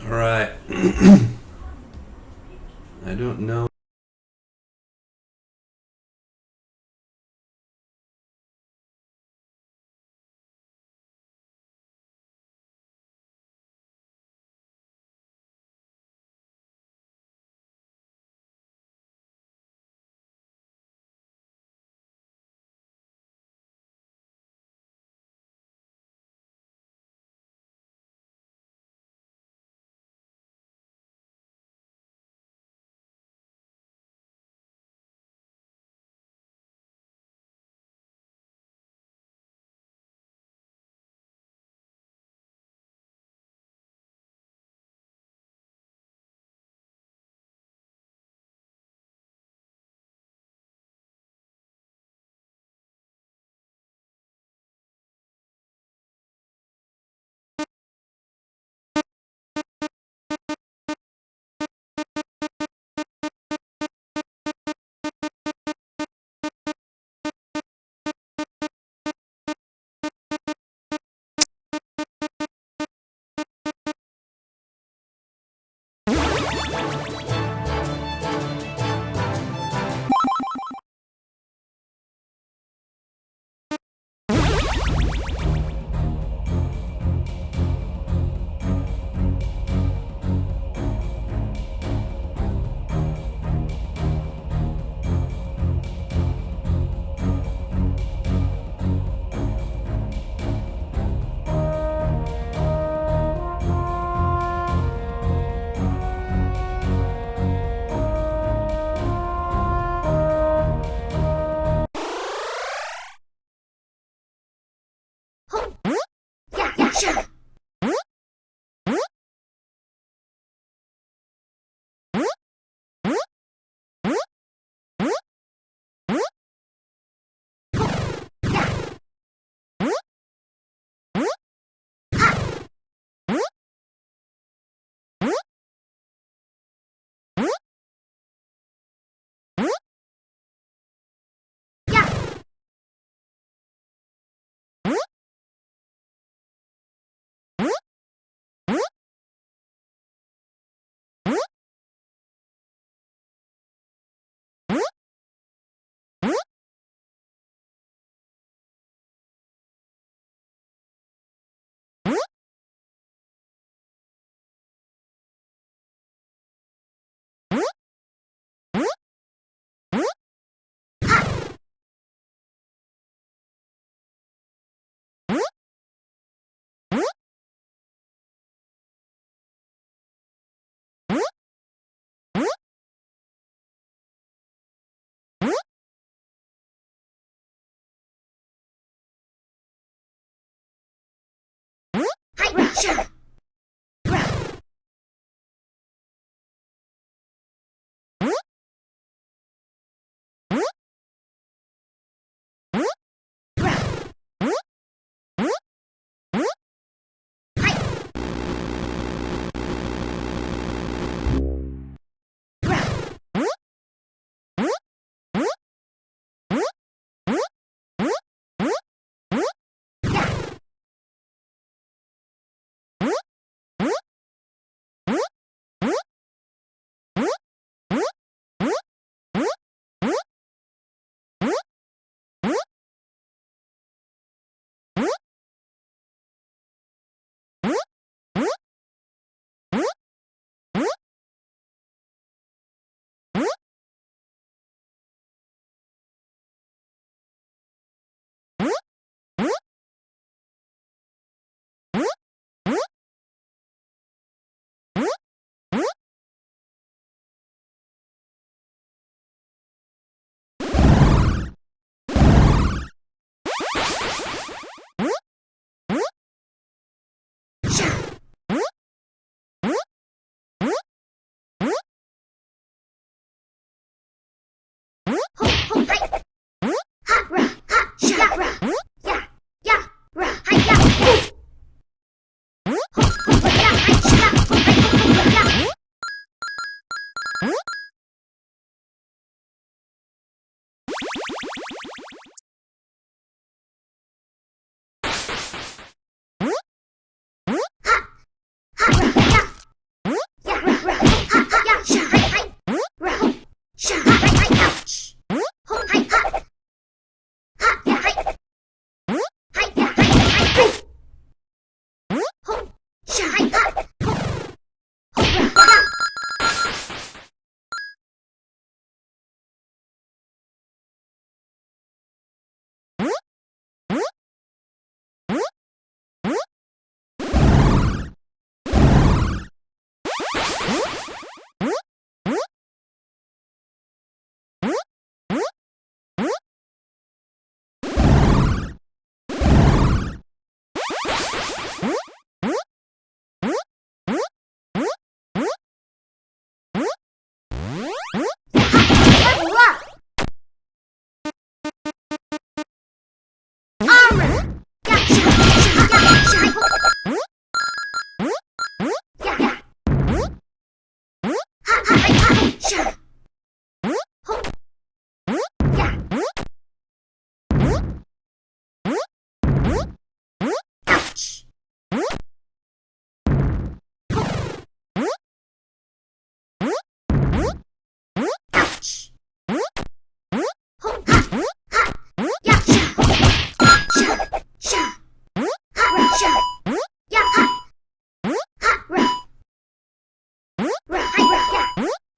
All right. I don't know.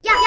Yeah.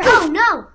Oh no!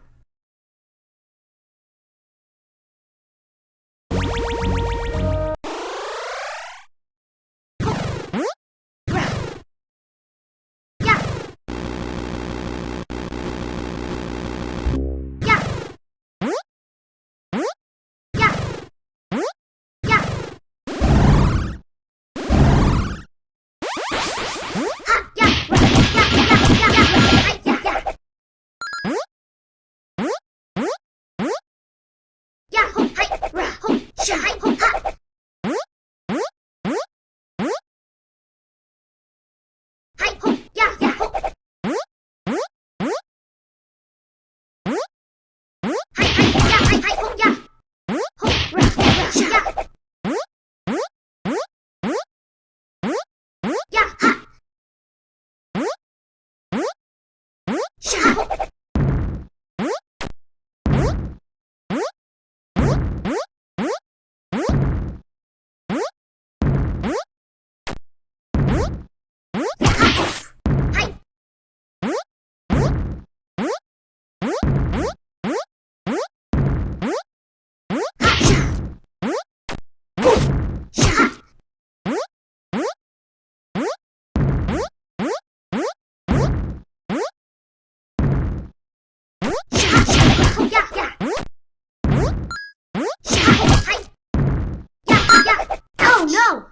Oh no!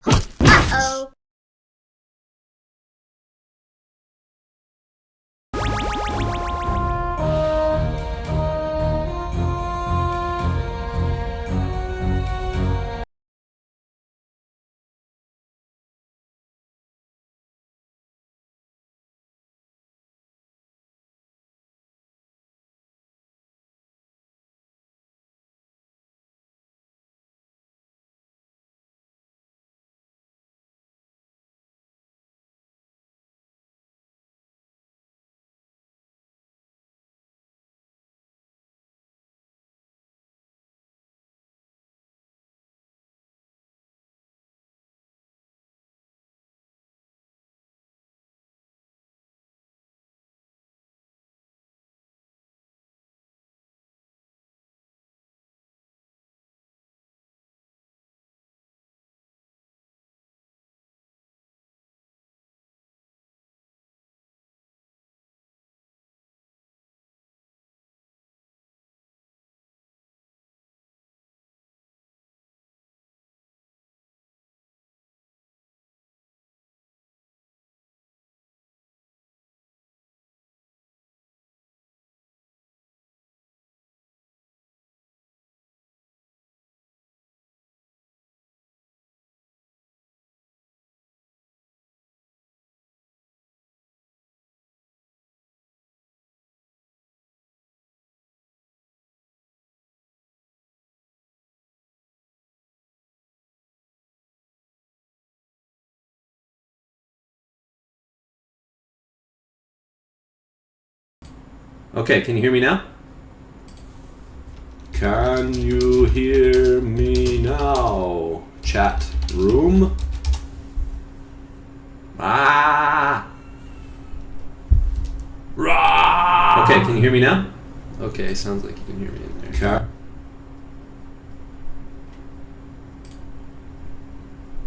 Uh-oh. Okay, can you hear me now? Can you hear me now? Chat room? Ah! Rah! Okay, can you hear me now? Okay, sounds like you can hear me in there.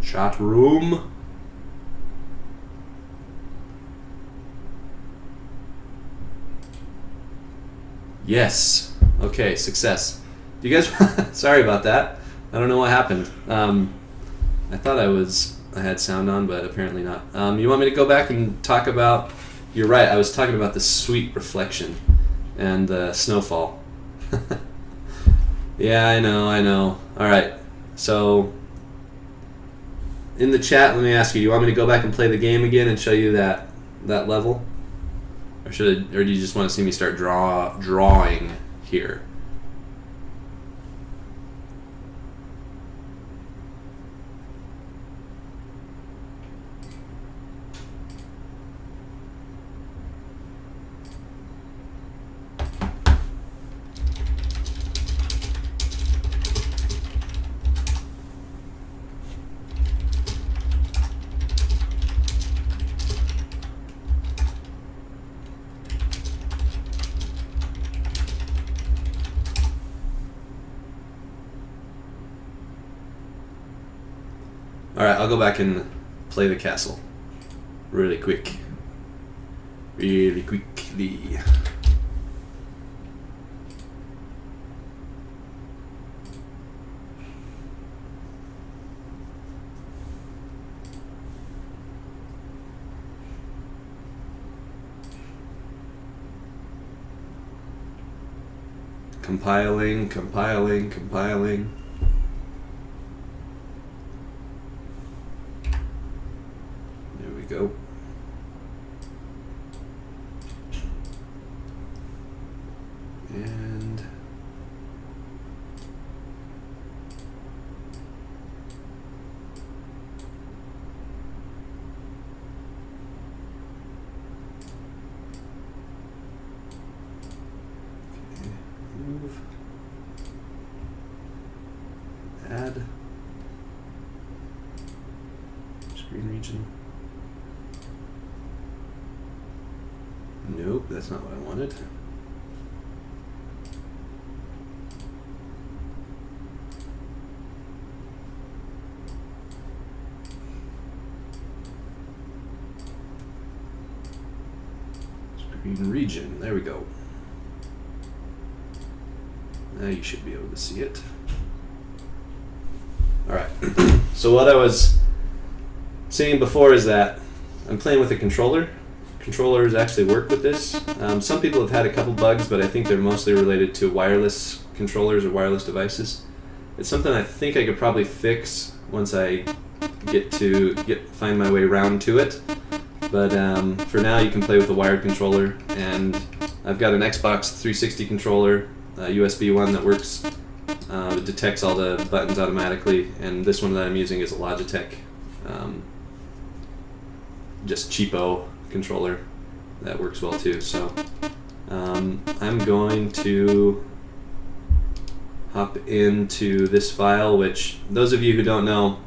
Chat room? Yes. Okay, success. Do you guys... Sorry about that. I don't know what happened. I thought I had sound on, but apparently not. You want me to go back and talk about... You're right, I was talking about the sweet reflection and the snowfall. Yeah, I know. Alright, so... In the chat, let me ask you, do you want me to go back and play the game again and show you that level? Or do you just want to see me start drawing here? Alright, I'll go back and play the castle. Really quickly. Compiling. There we go. And move, add screen region. Nope, that's not what I wanted. Screen region, there we go. Now you should be able to see it. Alright, so what I was saying before is that I'm playing with a controller. Controllers actually work with this. Some people have had a couple bugs, but I think they're mostly related to wireless controllers or wireless devices. It's something I think I could probably fix once I find my way around to it. But for now, you can play with a wired controller, and I've got an Xbox 360 controller, a USB one that works. It detects all the buttons automatically, and this one that I'm using is a Logitech, just cheapo controller that works well too. So I'm going to hop into this file, which those of you who don't know,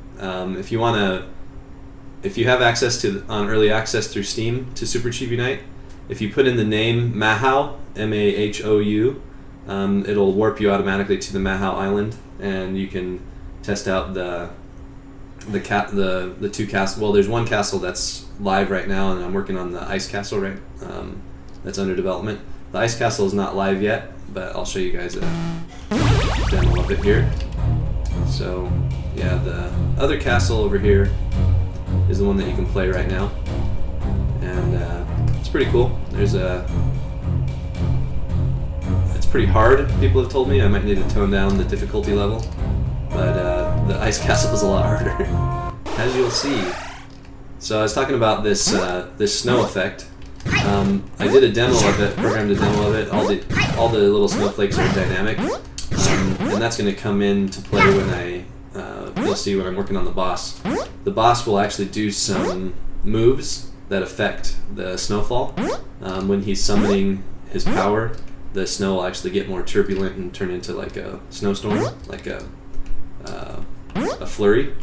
if you have access to on early access through Steam to Super Chibi Night, if you put in the name Mahou, M-A-H-O-U, it'll warp you automatically to the Mahou Island, and you can test out the two castles. Well, there's one castle that's live right now, and I'm working on the ice castle that's under development. The ice castle is not live yet, but I'll show you guys a demo of it here. So yeah, the other castle over here is the one that you can play right now, and it's pretty cool. It's pretty hard, people have told me. I might need to tone down the difficulty level, but the ice castle is a lot harder, as you'll see. So I was talking about this snow effect. I did a demo of it, programmed a demo of it. All the little snowflakes are dynamic, and that's going to come into play when you'll see when I'm working on the boss. The boss will actually do some moves that affect the snowfall when he's summoning his power, the snow will actually get more turbulent and turn into like a snowstorm, like a flurry.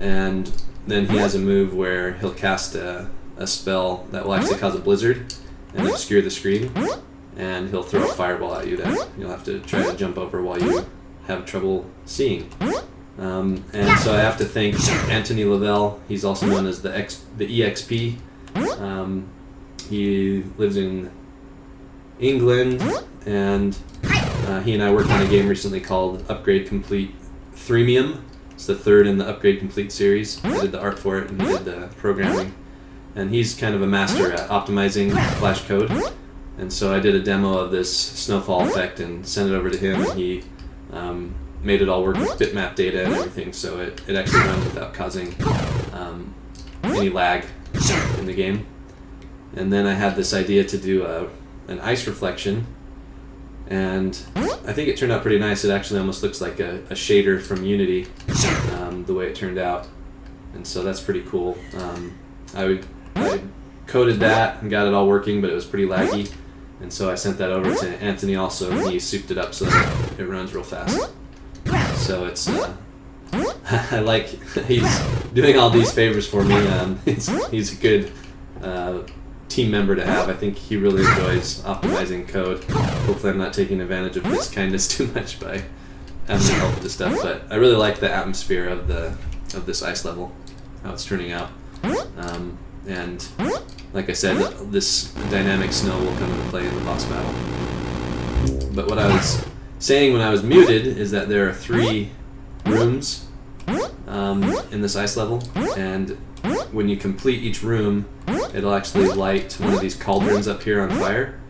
And then he has a move where he'll cast a spell that will actually cause a blizzard and obscure the screen, and he'll throw a fireball at you that you'll have to try to jump over while you have trouble seeing. And so I have to thank Anthony Lavelle. He's also known as the EXP. He lives in England, and he and I worked on a game recently called Upgrade Complete Threemium. It's the third in the Upgrade Complete series. I did the art for it, and he did the programming. And he's kind of a master at optimizing Flash code. And so I did a demo of this snowfall effect and sent it over to him, and he made it all work with bitmap data and everything, so it actually runs without causing any lag in the game. And then I had this idea to do an ice reflection, and I think it turned out pretty nice. It actually almost looks like a shader from Unity, the way it turned out, and so that's pretty cool. I coded that and got it all working, but it was pretty laggy, and so I sent that over to Anthony also, and he souped it up so that it runs real fast. So it's I like he's doing all these favors for me. He's a good team member to have. I think he really enjoys optimizing code. Hopefully I'm not taking advantage of his kindness too much by having to help with this stuff, but I really like the atmosphere of this ice level, how it's turning out. And like I said, this dynamic snow will come into play in the boss battle. But what I was saying when I was muted is that there are 3 rooms in this ice level, and when you complete each room, it'll actually light one of these cauldrons up here on fire,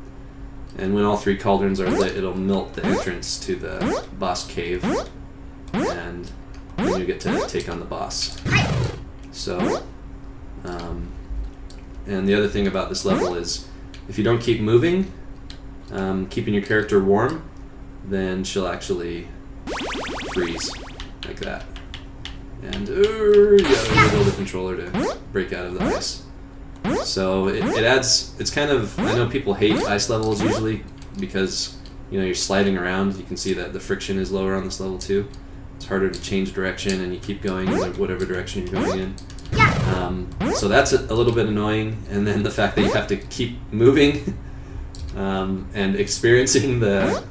and when all 3 cauldrons are lit, it'll melt the entrance to the boss cave, and then you get to take on the boss. So and the other thing about this level is if you don't keep moving, keeping your character warm, then she'll actually freeze like that. And you gotta wiggle the controller to break out of the ice. So it adds, it's kind of, I know people hate ice levels usually because, you know, you're sliding around. You can see that the friction is lower on this level too. It's harder to change direction, and you keep going in whatever direction you're going in. So that's a little bit annoying, and then the fact that you have to keep moving and experiencing the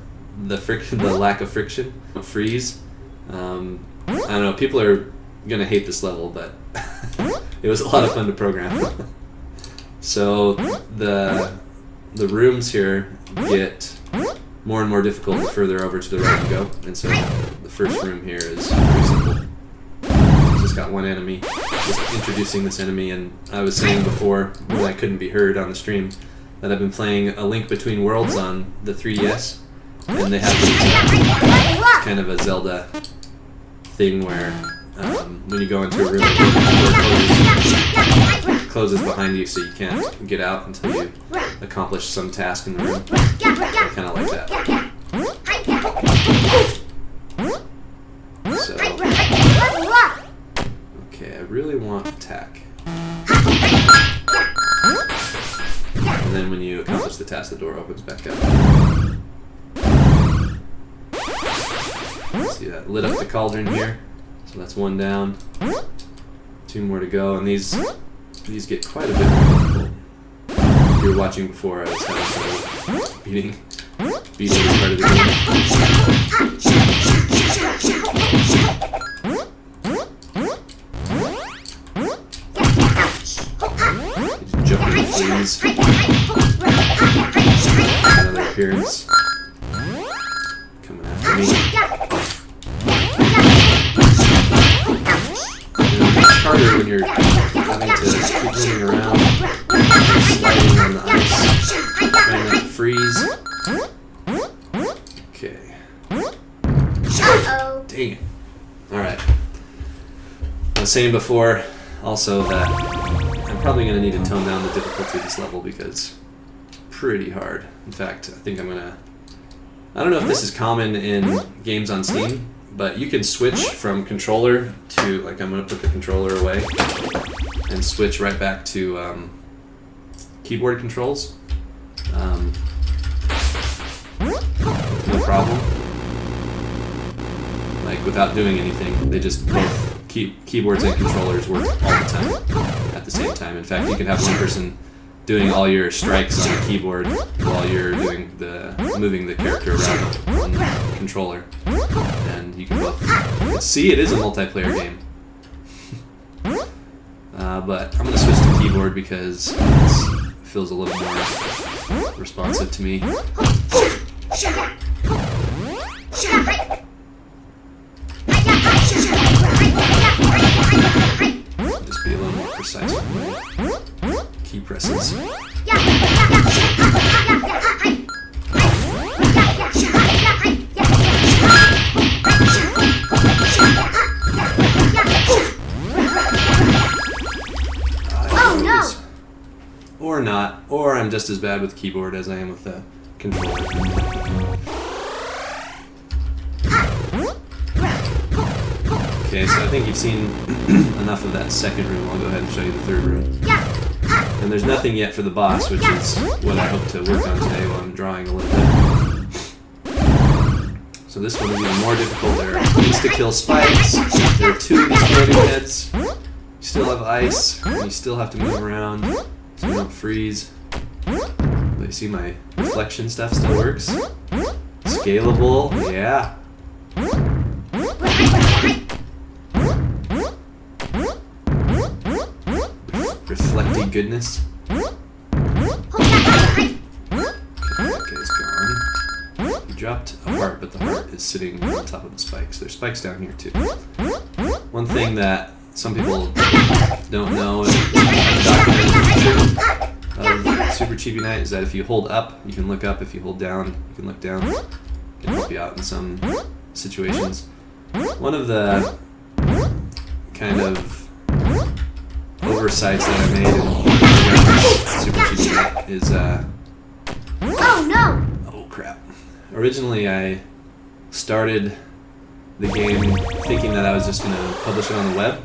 lack of friction, freeze. I don't know, people are gonna hate this level, but it was a lot of fun to program. So the rooms here get more and more difficult the further over to the right you go, and so the first room here is pretty simple. It's just got one enemy, just introducing this enemy, and I was saying before, when I couldn't be heard on the stream, that I've been playing A Link Between Worlds on the 3DS, and they have kind of a Zelda thing where when you go into a room, the door closes behind you, so you can't get out until you accomplish some task in the room. I kind of like that. So, okay, I really want attack. And then when you accomplish the task, the door opens back up. See that? Lit up the cauldron here. So that's 1 down. 2 more to go, and these get quite a bit more difficult. If you were watching before, I was having trouble beating this part of the game. Just jump into freeze. Another appearance. Coming after me. It's harder when you're having to keep moving around, sliding on the ice, trying not to freeze. Okay. Dang it. Alright. I was saying before also that I'm probably going to need to tone down the difficulty of this level because it's pretty hard. In fact, I think I'm going to... I don't know if this is common in games on Steam, but you can switch from controller to, like, I'm going to put the controller away and switch right back to keyboard controls. problem. Like without doing anything, they just both keyboards and controllers work all the time at the same time. In fact, you can have one person doing all your strikes on the keyboard while you're doing moving the character around on the controller, and you can both see it is a multiplayer game. But I'm gonna switch to keyboard because it feels a little more responsive to me. Just be a little more precise with my key presses. Oh no! Or not, or I'm just as bad with keyboard as I am with the controller. Okay, so I think you've seen enough of that second room. I'll go ahead and show you the third room. And there's nothing yet for the boss, which is what I hope to work on today while I'm drawing a little bit. So this one is even more difficult. There are insta-kill spikes. There are 2 of these floating heads. You still have ice, and you still have to move around so you don't freeze. But you see my reflection stuff still works. Scalable, yeah. Reflecty goodness. Okay, it's gone. You dropped a heart, but the heart is sitting on top of the spikes. There's spikes down here too. One thing that some people don't know is documented feature of Super Chibi Night is that if you hold up, you can look up. If you hold down, you can look down. It can help you out in some situations. One of the kind of oversights that I made in Super Chibi Night is Oh no! oh crap. Originally I started the game thinking that I was just going to publish it on the web.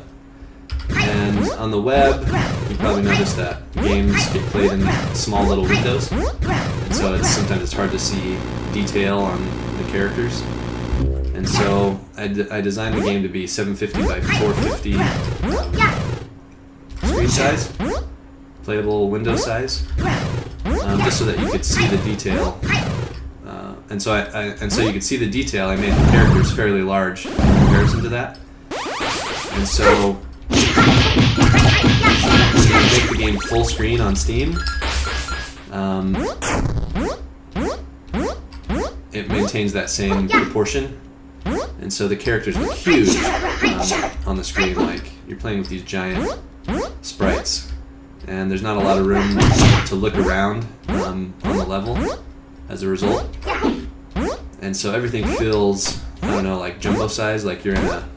And on the web, you probably noticed that games get played in small little windows. And so sometimes it's hard to see detail on the characters. And so I designed the game to be 750 by 450 screen size, playable window size, just so that you could see the detail. And so you could see the detail. I made the characters fairly large in comparison to that. And so to make the game full screen on Steam, it maintains that same proportion. And so the characters look huge on the screen, like you're playing with these giant sprites. And there's not a lot of room to look around on the level as a result. And so everything feels, I don't know, like jumbo size, like you're in a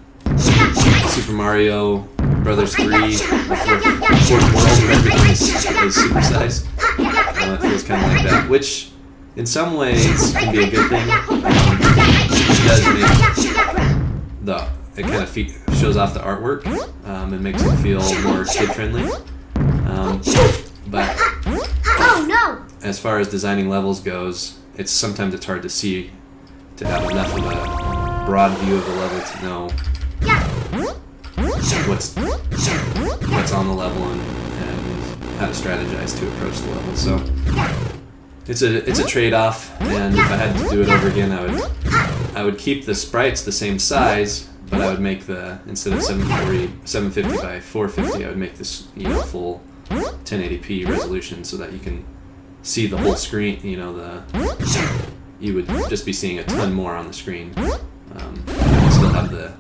Super Mario Brothers 3, the fourth world where everything is super size. It feels kind of like that, which in some ways can be a good thing. It does make it kind of shows off the artwork and makes it feel more kid-friendly. But Oh no! as far as designing levels goes, sometimes it's hard to see, to have enough of a broad view of the level to know what's on the level and how to strategize to approach the level. So it's a trade-off, and if I had to do it over again, I would keep the sprites the same size, but I would make instead of 750 by 450, I would make this full 1080p resolution so that you can see the whole screen. You would just be seeing a ton more on the screen. And you still have the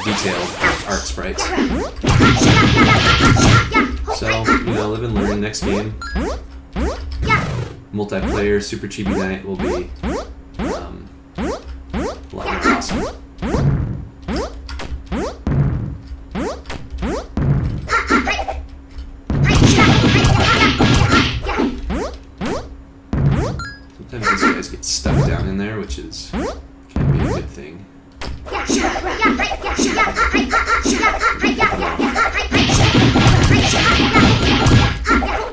detailed art sprites. So, live and learn. Next game, multiplayer Super Chibi Night will be a lot more awesome. Sometimes these guys get stuck down in there, which can be a good thing.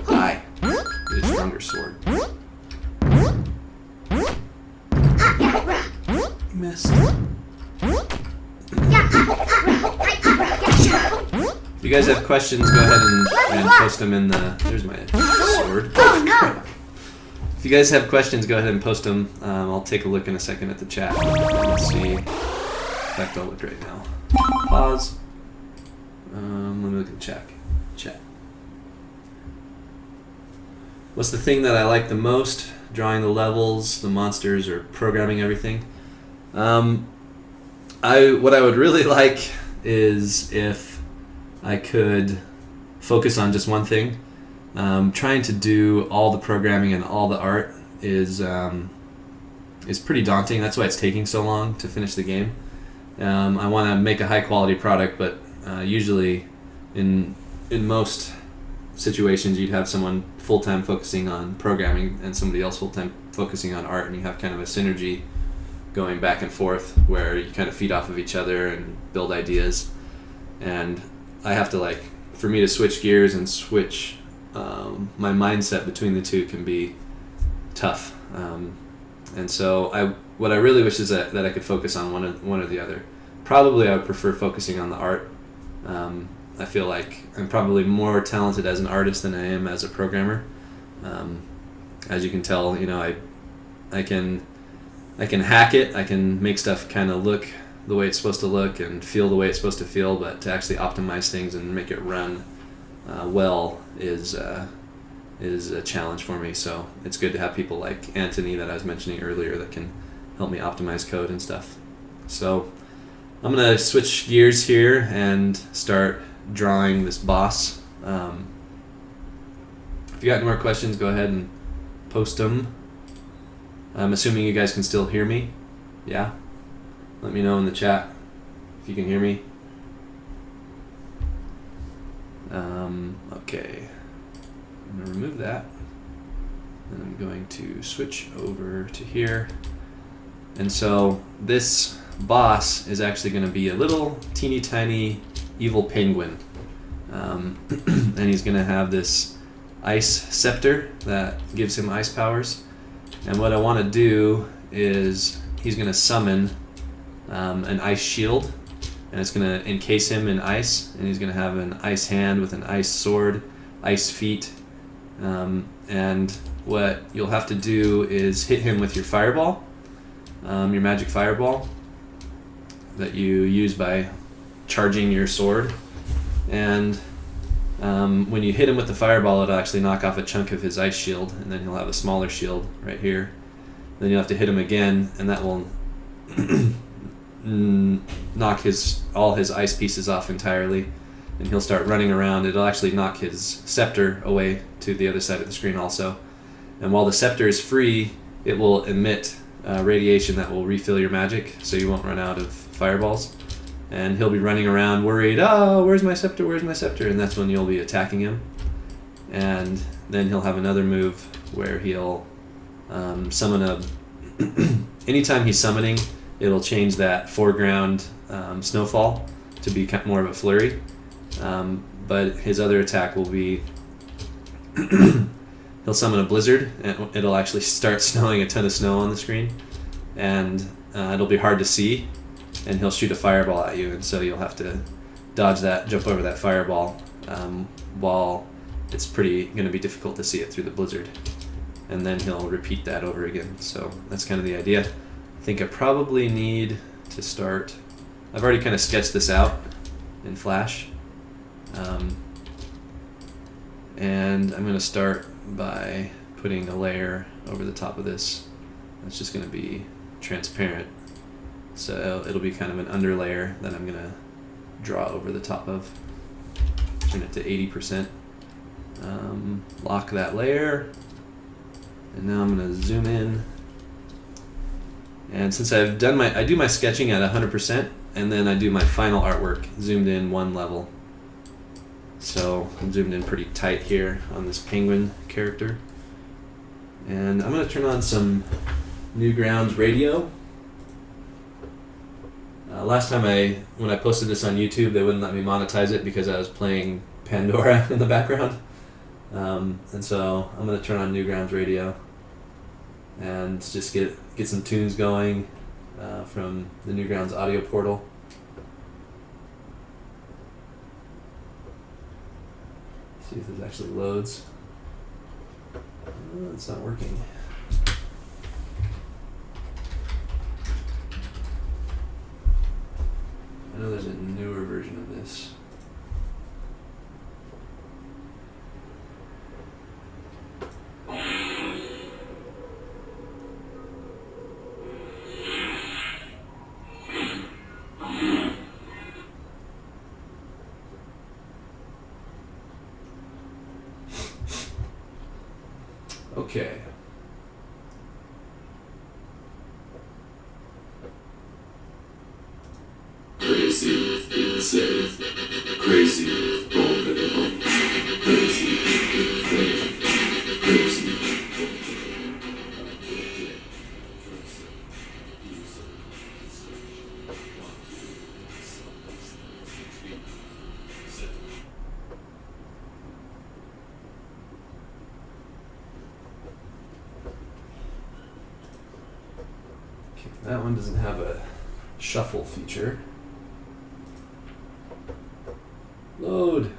Die. Get a stronger sword. missed. Yeah. If you guys have questions, go ahead and post them in the... There's my sword. Oh no. If you guys have questions, go ahead and post them. I'll take a look in a second at the chat and see. In fact, I'll look right now. Pause. Let me look at the chat. What's the thing that I like the most? Drawing the levels, the monsters, or programming everything? What I would really like is if I could focus on just one thing. Trying to do all the programming and all the art is pretty daunting. That's why it's taking so long to finish the game. I want to make a high quality product, but usually in most situations you'd have someone full-time focusing on programming and somebody else full-time focusing on art, and you have kind of a synergy going back and forth where you kind of feed off of each other and build ideas. And I have to, like, for me to switch gears and switch my mindset between the two can be tough. And so what I really wish is that I could focus on one or the other. Probably I would prefer focusing on the art. I feel like I'm probably more talented as an artist than I am as a programmer. As you can tell, you know, I can hack it. I can make stuff kind of look the way it's supposed to look and feel the way it's supposed to feel, but to actually optimize things and make it run well is a challenge for me. So it's good to have people like Anthony that I was mentioning earlier that can help me optimize code and stuff. So I'm gonna switch gears here and start drawing this boss. If you got any more questions, go ahead and post them. I'm assuming you guys can still hear me. Yeah? Let me know in the chat if you can hear me. Okay. I'm going to remove that. And I'm going to switch over to here. And so this boss is actually going to be a little teeny tiny evil penguin. And he's going to have this ice scepter that gives him ice powers. And what I want to do is he's going to summon an ice shield, and it's going to encase him in ice, and he's going to have an ice hand with an ice sword, ice feet, and what you'll have to do is hit him with your fireball, your magic fireball that you use by charging your sword. And when you hit him with the fireball, it'll actually knock off a chunk of his ice shield, and then he'll have a smaller shield right here. Then you'll have to hit him again, and that will knock all his ice pieces off entirely, and he'll start running around. It'll actually knock his scepter away to the other side of the screen also. And while the scepter is free, it will emit radiation that will refill your magic, so you won't run out of fireballs. And he'll be running around worried, oh, where's my scepter, where's my scepter? And that's when you'll be attacking him. And then he'll have another move where he'll summon a... Anytime he's summoning, it'll change that foreground snowfall to be more of a flurry. But his other attack will be... he'll summon a blizzard, and it'll actually start snowing a ton of snow on the screen. And it'll be hard to see. And he'll shoot a fireball at you, and so you'll have to dodge that, jump over that fireball, while it's going to be difficult to see it through the blizzard. And then he'll repeat that over again. So that's kind of the idea. I think I probably need to start... I've already kind of sketched this out in Flash. And I'm going to start by putting a layer over the top of this. That's just going to be transparent. So it'll be kind of an underlayer that I'm going to draw over the top of. Turn it to 80%. Lock that layer. And now I'm going to zoom in. And since I do my sketching at 100%, and then I do my final artwork zoomed in one level. So I'm zoomed in pretty tight here on this penguin character. And I'm going to turn on some Newgrounds radio. Last time when I posted this on YouTube, they wouldn't let me monetize it because I was playing Pandora in the background. And so I'm going to turn on Newgrounds radio and just get some tunes going. from the Newgrounds audio portal. See if this actually loads. Oh, it's not working. I know there's a newer version of this. Okay. Crazy, insane, crazy, boom, crazy, crazy. Okay, that one doesn't have a shuffle feature. Load.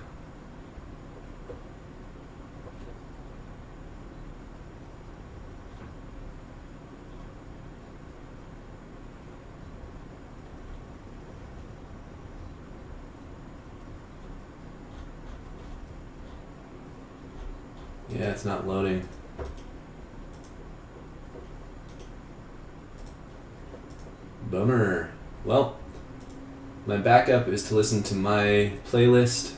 Yeah, it's not loading. Bummer. Well, my backup is to listen to my playlist.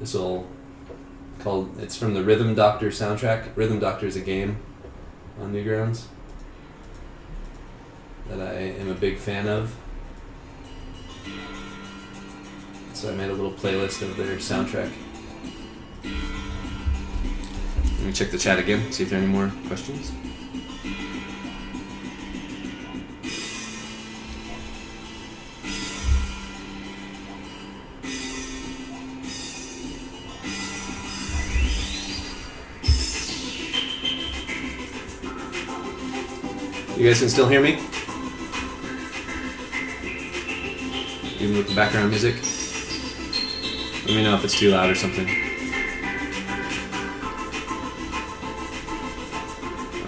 It's from the Rhythm Doctor soundtrack. Rhythm Doctor is a game on Newgrounds that I am a big fan of. So I made a little playlist of their soundtrack. Let me check the chat again, see if there are any more questions. You guys can still hear me? Even with the background music? Let me know if it's too loud or something.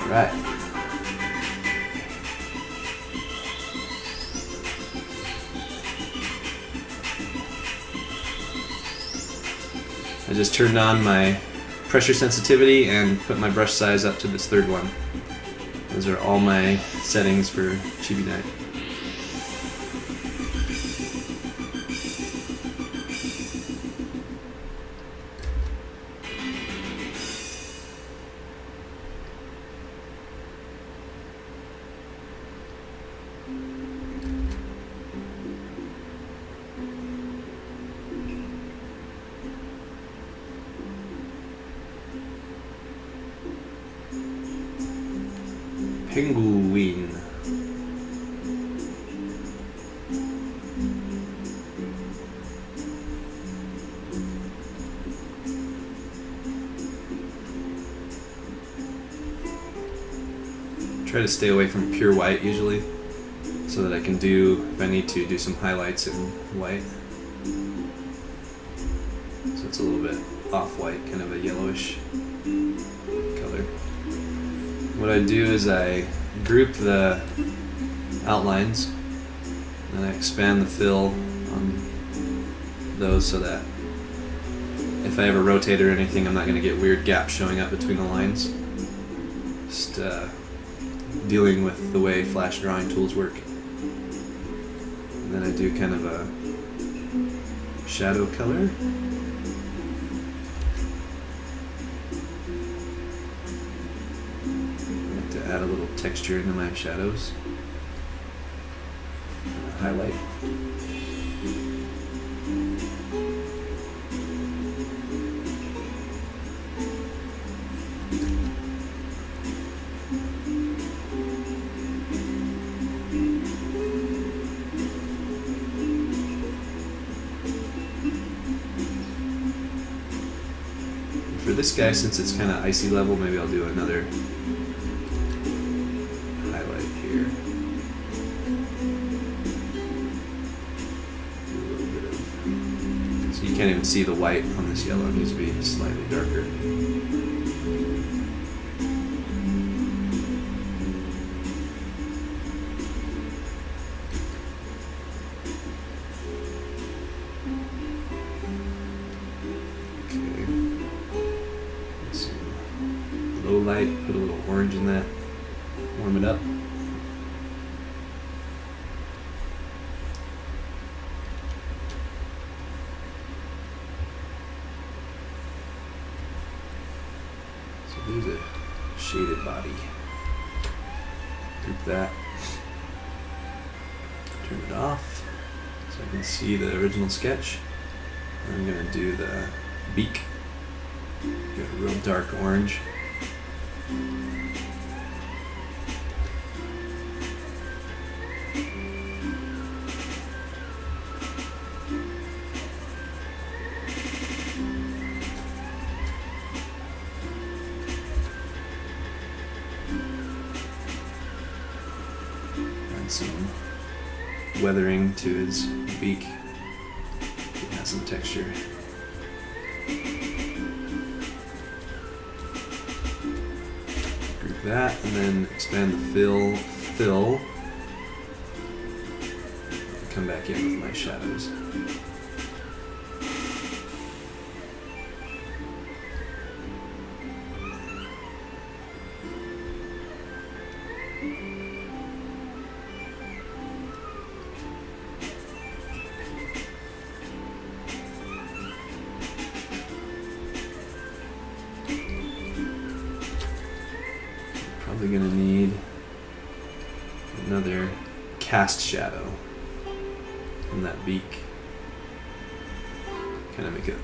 Alright. I just turned on my pressure sensitivity and put my brush size up to this third one. Those are all my settings for Chibi Night. Pengu. Try to stay away from pure white usually, so that I can do, if I need to, do some highlights in white. So it's a little bit off-white, kind of a yellowish color. What I do is I group the outlines and I expand the fill on those so that if I ever rotate or anything, I'm not going to get weird gaps showing up between the lines. Just dealing with the way Flash drawing tools work. And then I do kind of a shadow color. Add a little texture into my shadows. Highlight. For this guy, since it's kind of icy level, maybe I'll do another highlight here. Can't even see the white on this yellow. It needs to be slightly darker. Low light, put a little orange in that, warm it up. So there's a shaded body. Group that. Turn it off so I can see the original sketch. I'm going to do the beak. Get a real dark orange. Add some weathering to his beak. Add some texture. That, and then expand the fill, come back in with my shadows. Probably gonna need another cast shadow from that beak. Kind of make it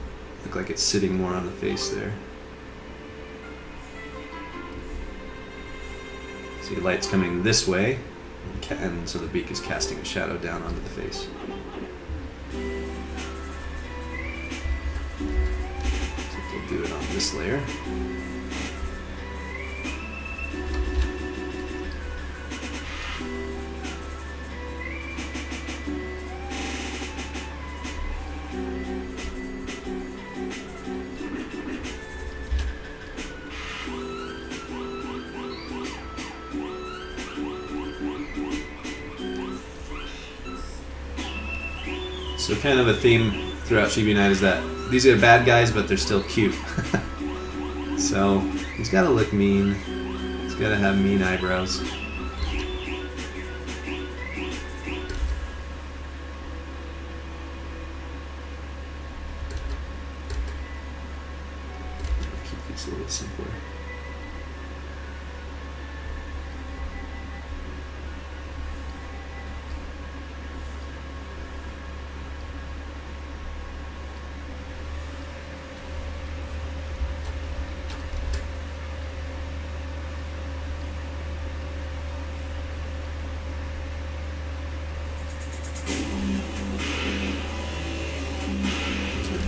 look like it's sitting more on the face there. See, the light's coming this way, and so the beak is casting a shadow down onto the face. So we'll do it on this layer. So kind of a theme throughout Chibi Night is that these are bad guys, but they're still cute. So he's got to look mean. He's got to have mean eyebrows. Keep these a little simpler.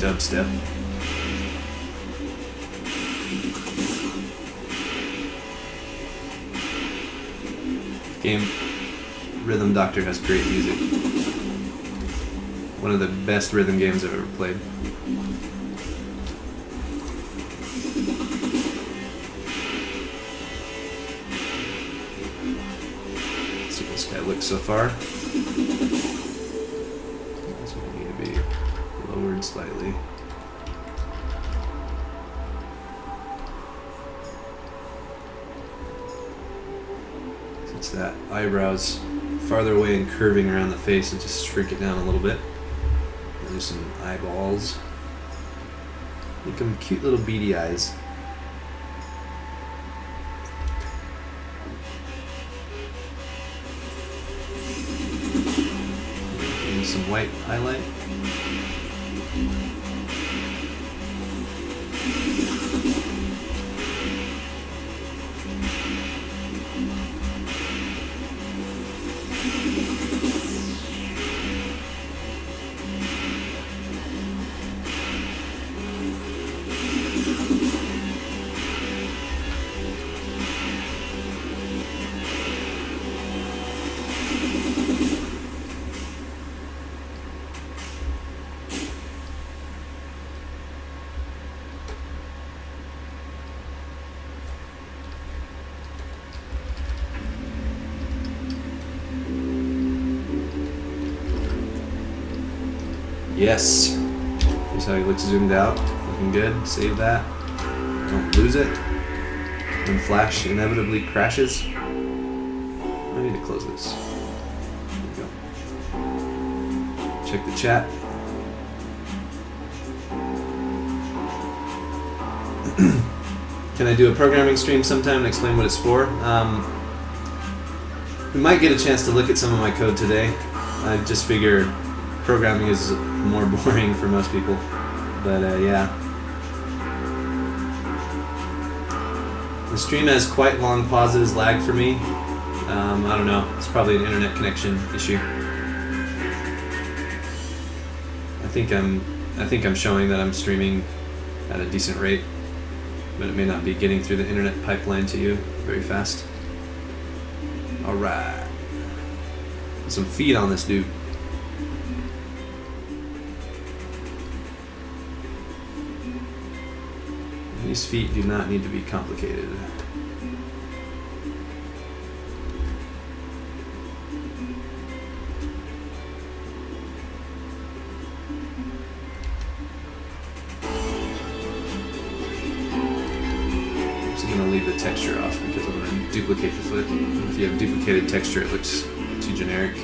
Dubstep. Game Rhythm Doctor has great music. One of the best rhythm games I've ever played. Let's see how this guy looks so far. This one need to be lowered slightly. Since that eyebrow's farther away and curving around the face, I'll just shrink it down a little bit. There's some eyeballs. Make them cute little beady eyes. Maybe some white highlight. Yes. Here's how he looks zoomed out. Looking good. Save that. Don't lose it. When Flash inevitably crashes. I need to close this. There we go. Check the chat. Can I do a programming stream sometime and explain what it's for? We might get a chance to look at some of my code today. I just figure programming is more boring for most people. But yeah. The stream has quite long pauses, lag for me. I don't know. It's probably an internet connection issue. I think I'm showing that I'm streaming at a decent rate, but it may not be getting through the internet pipeline to you very fast. All right. Some feet on this dude. These feet do not need to be complicated. I'm just gonna leave the texture off because I'm gonna duplicate the foot. If you have duplicated texture, it looks too generic.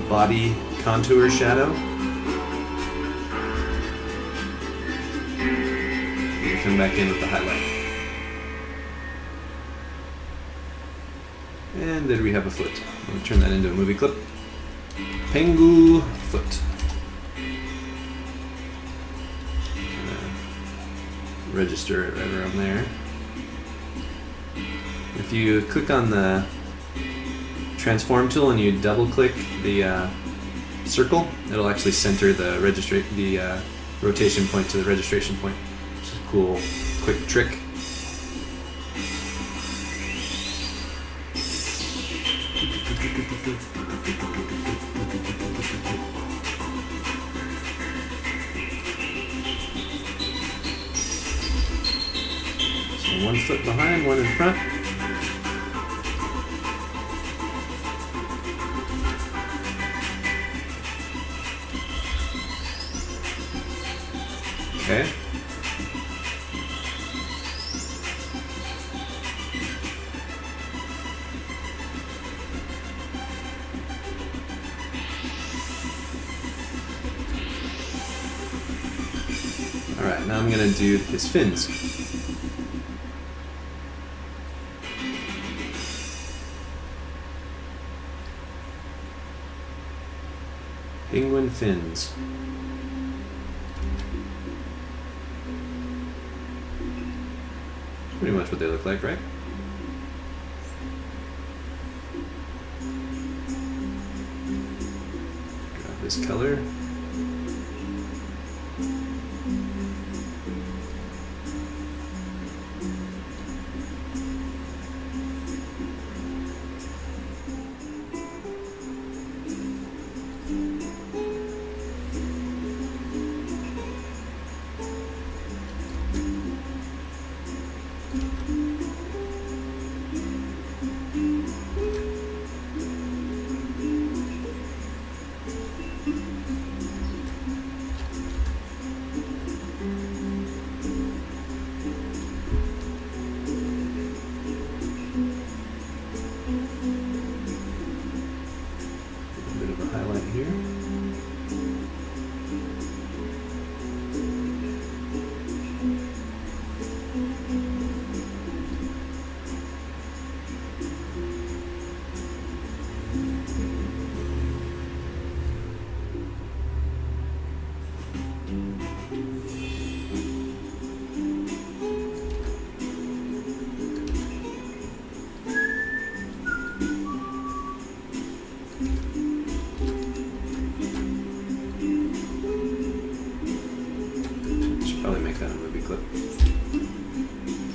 Body contour shadow. And come back in with the highlight. And there we have a foot. I'm going to turn that into a movie clip. Pengu foot. Register it right around there. If you click on the transform tool and you double click the circle, it'll actually center the rotation point to the registration point. It's a cool, quick trick. So 1 foot behind, 1 in front. Okay. Alright, now I'm going to do his fins. Penguin fins. Pretty much what they look like, right? Grab this color.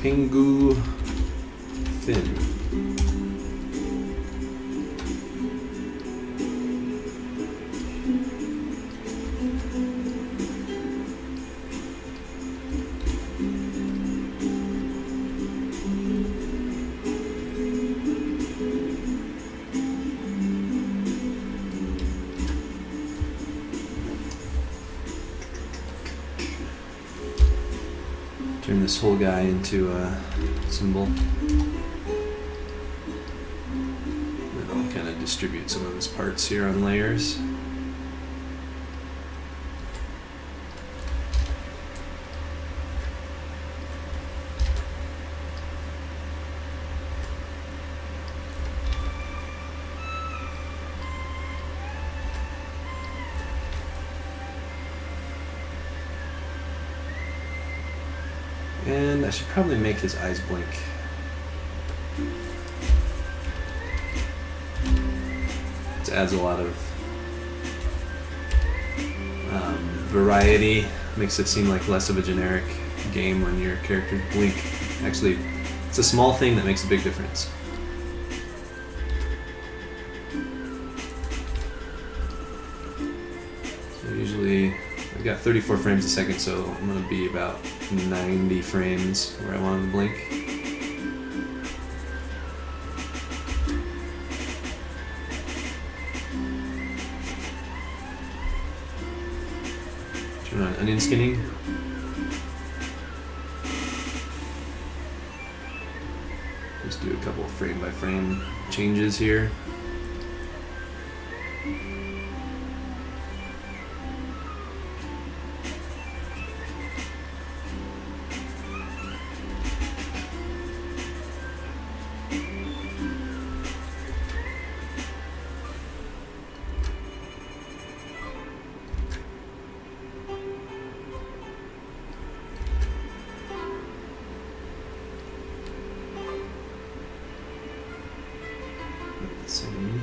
Pengu fin. this whole guy into a symbol. And I'll kind of distribute some of his parts here on layers. And I should probably make his eyes blink. This adds a lot of variety, makes it seem like less of a generic game when your characters blink. Actually, it's a small thing that makes a big difference. So usually I've got 34 frames a second, so I'm going to be about 90 frames where I want him to blink. Turn on onion skinning. Just do a couple of frame by frame changes here. Same.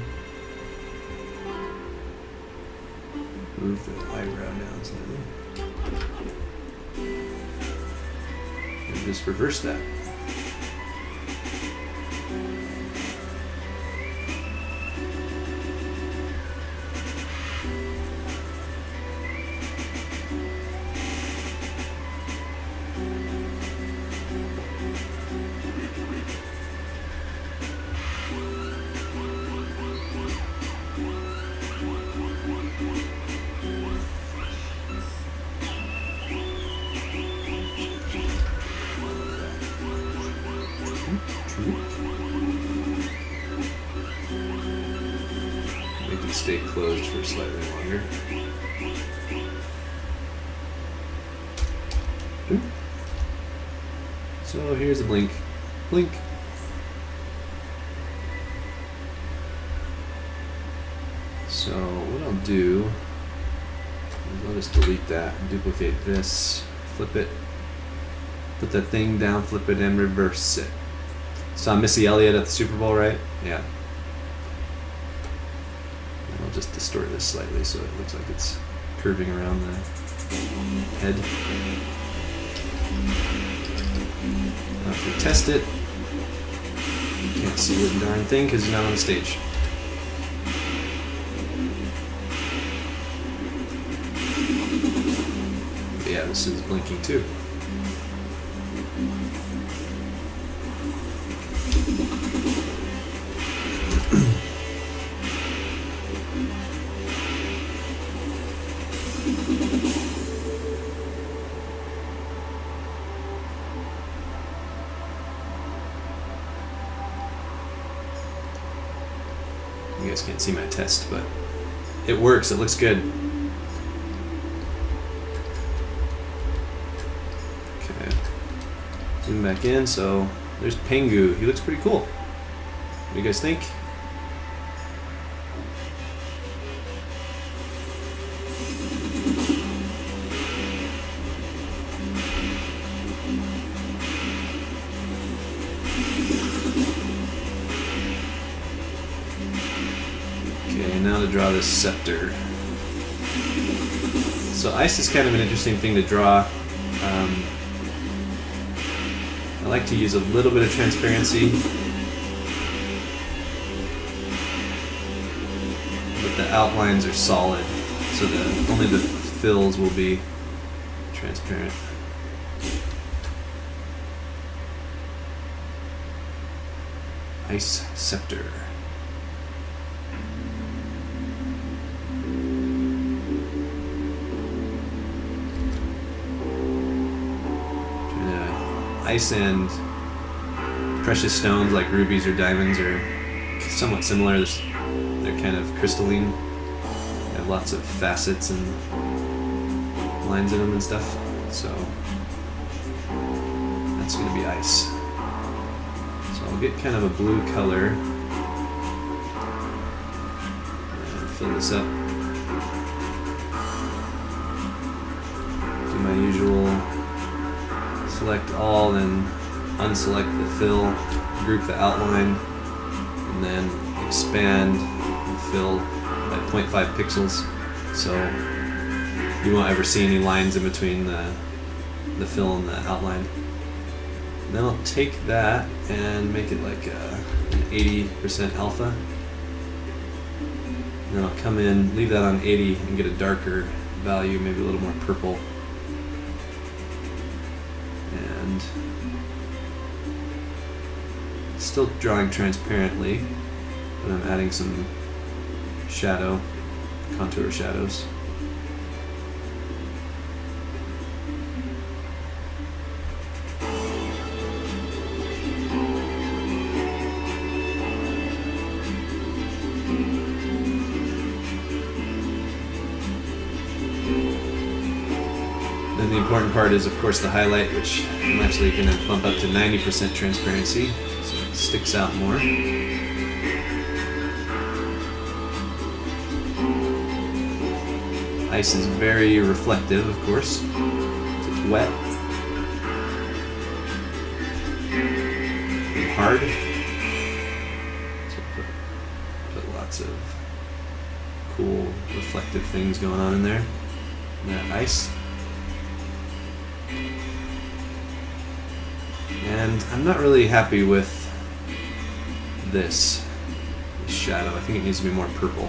Move the eyebrow down slightly. And just reverse that. Make it stay closed for slightly longer. So here's a blink. Blink. So what I'll do is I'll just delete that, duplicate this, flip it, put that thing down, flip it, and reverse it. Saw Missy Elliott at the Super Bowl, right? Yeah. And I'll just distort this slightly so it looks like it's curving around the head. Now if we test it, you can't see the darn thing because he's not on the stage. But yeah, this is blinking too. You guys can't see my test, but it works. It looks good. Okay. Zoom back in. So there's Pengu. He looks pretty cool. What do you guys think? Okay, now to draw this scepter. So ice is kind of an interesting thing to draw. I like to use a little bit of transparency, but the outlines are solid, so that only the fills will be transparent. Ice scepter. ice and precious stones like rubies or diamonds are somewhat similar. They're kind of crystalline. They have lots of facets and lines in them and stuff. So that's going to be ice. So I'll get kind of a blue color and fill this up. Do my usual select all, then unselect the fill, group the outline, and then expand the fill by 0.5 pixels. So you won't ever see any lines in between the fill and the outline. And then I'll take that and make it like an 80% alpha. And then I'll come in, leave that on 80 and get a darker value, maybe a little more purple. And still drawing transparently, but I'm adding some shadow, contour shadows. Then the important part is, of course, the highlight, which I'm actually going to bump up to 90% transparency, so it sticks out more. Ice is very reflective, of course. It's wet and hard, so put lots of cool reflective things going on in there. And that ice. And I'm not really happy with this shadow. I think it needs to be more purple.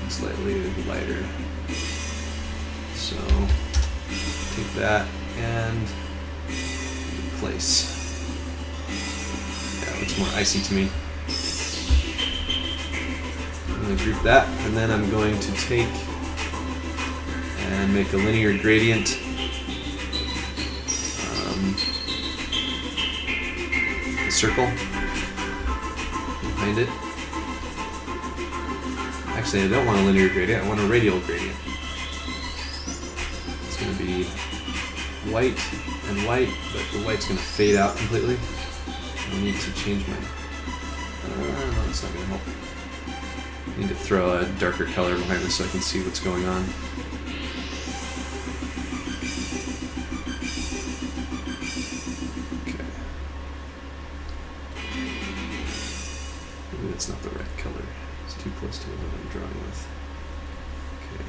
Slightly lighter. So take that and replace. Yeah, it looks more icy to me. I'm going to group that, and then I'm going to take and make a linear gradient. The circle behind it. Actually, I don't want a linear gradient, I want a radial gradient. It's going to be white and white, but the white's going to fade out completely. I need to change my... no, that's not going to help. I need to throw a darker color behind this so I can see what's going on. Okay. Maybe that's not the right color. It's too close to what I'm drawing with. Okay.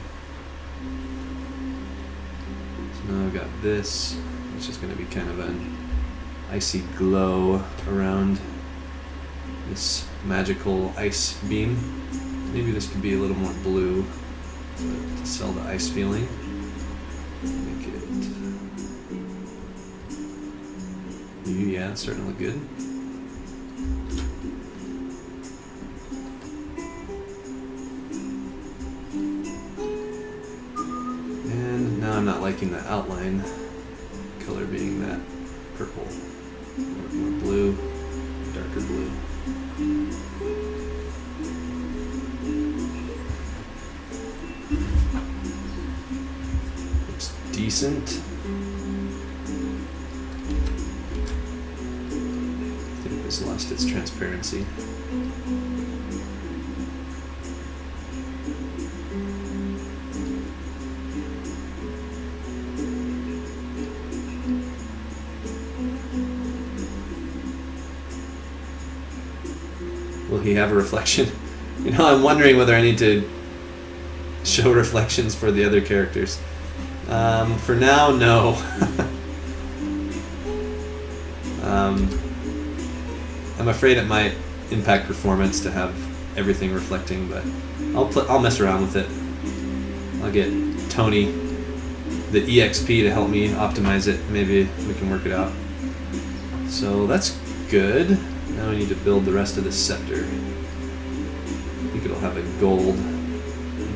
So now I've got this, which is going to be kind of an icy glow around this magical ice beam. Maybe this could be a little more blue to sell the ice feeling. Make it... yeah, it's starting to look good. I'm not liking the outline color being that purple. More blue, darker blue. Looks decent. I think this lost its transparency. Will he have a reflection? You know, I'm wondering whether I need to show reflections for the other characters. For now, no. I'm afraid it might impact performance to have everything reflecting, but I'll mess around with it. I'll get Tony, the EXP, to help me optimize it. Maybe we can work it out. So that's good. Now I need to build the rest of this scepter. I think it'll have a gold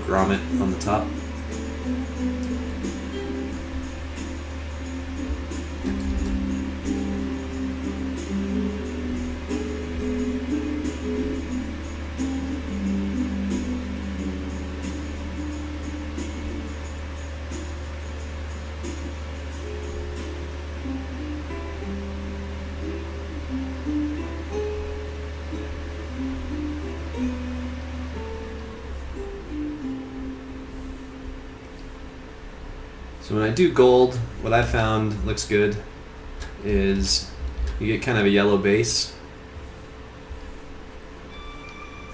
grommet on the top. So when I do gold, what I found looks good is you get kind of a yellow base,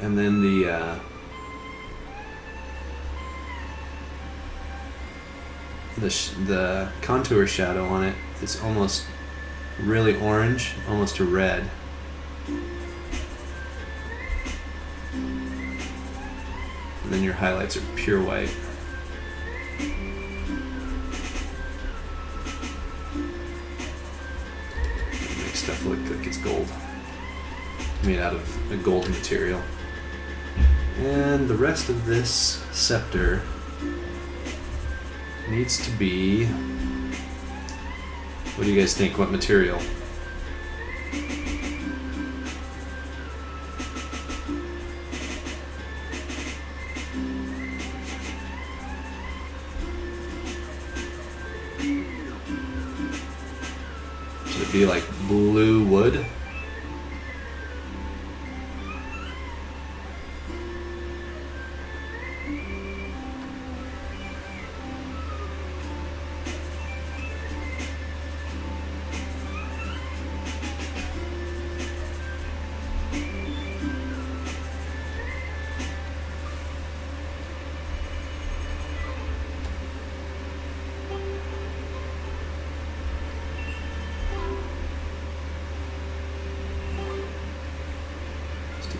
and then the contour shadow on it is almost really orange, almost to red. And then your highlights are pure white. It makes stuff look like it's gold, made out of a gold material. And the rest of this scepter needs to be, what do you guys think? What material? Should it be like blue wood?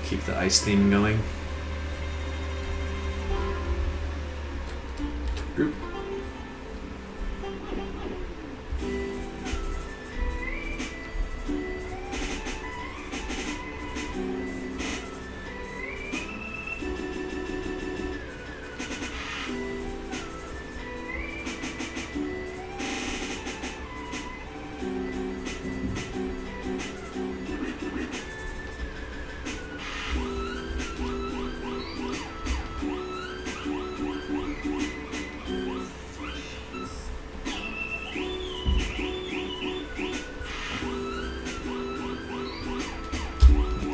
Keep the ice theme going. Group.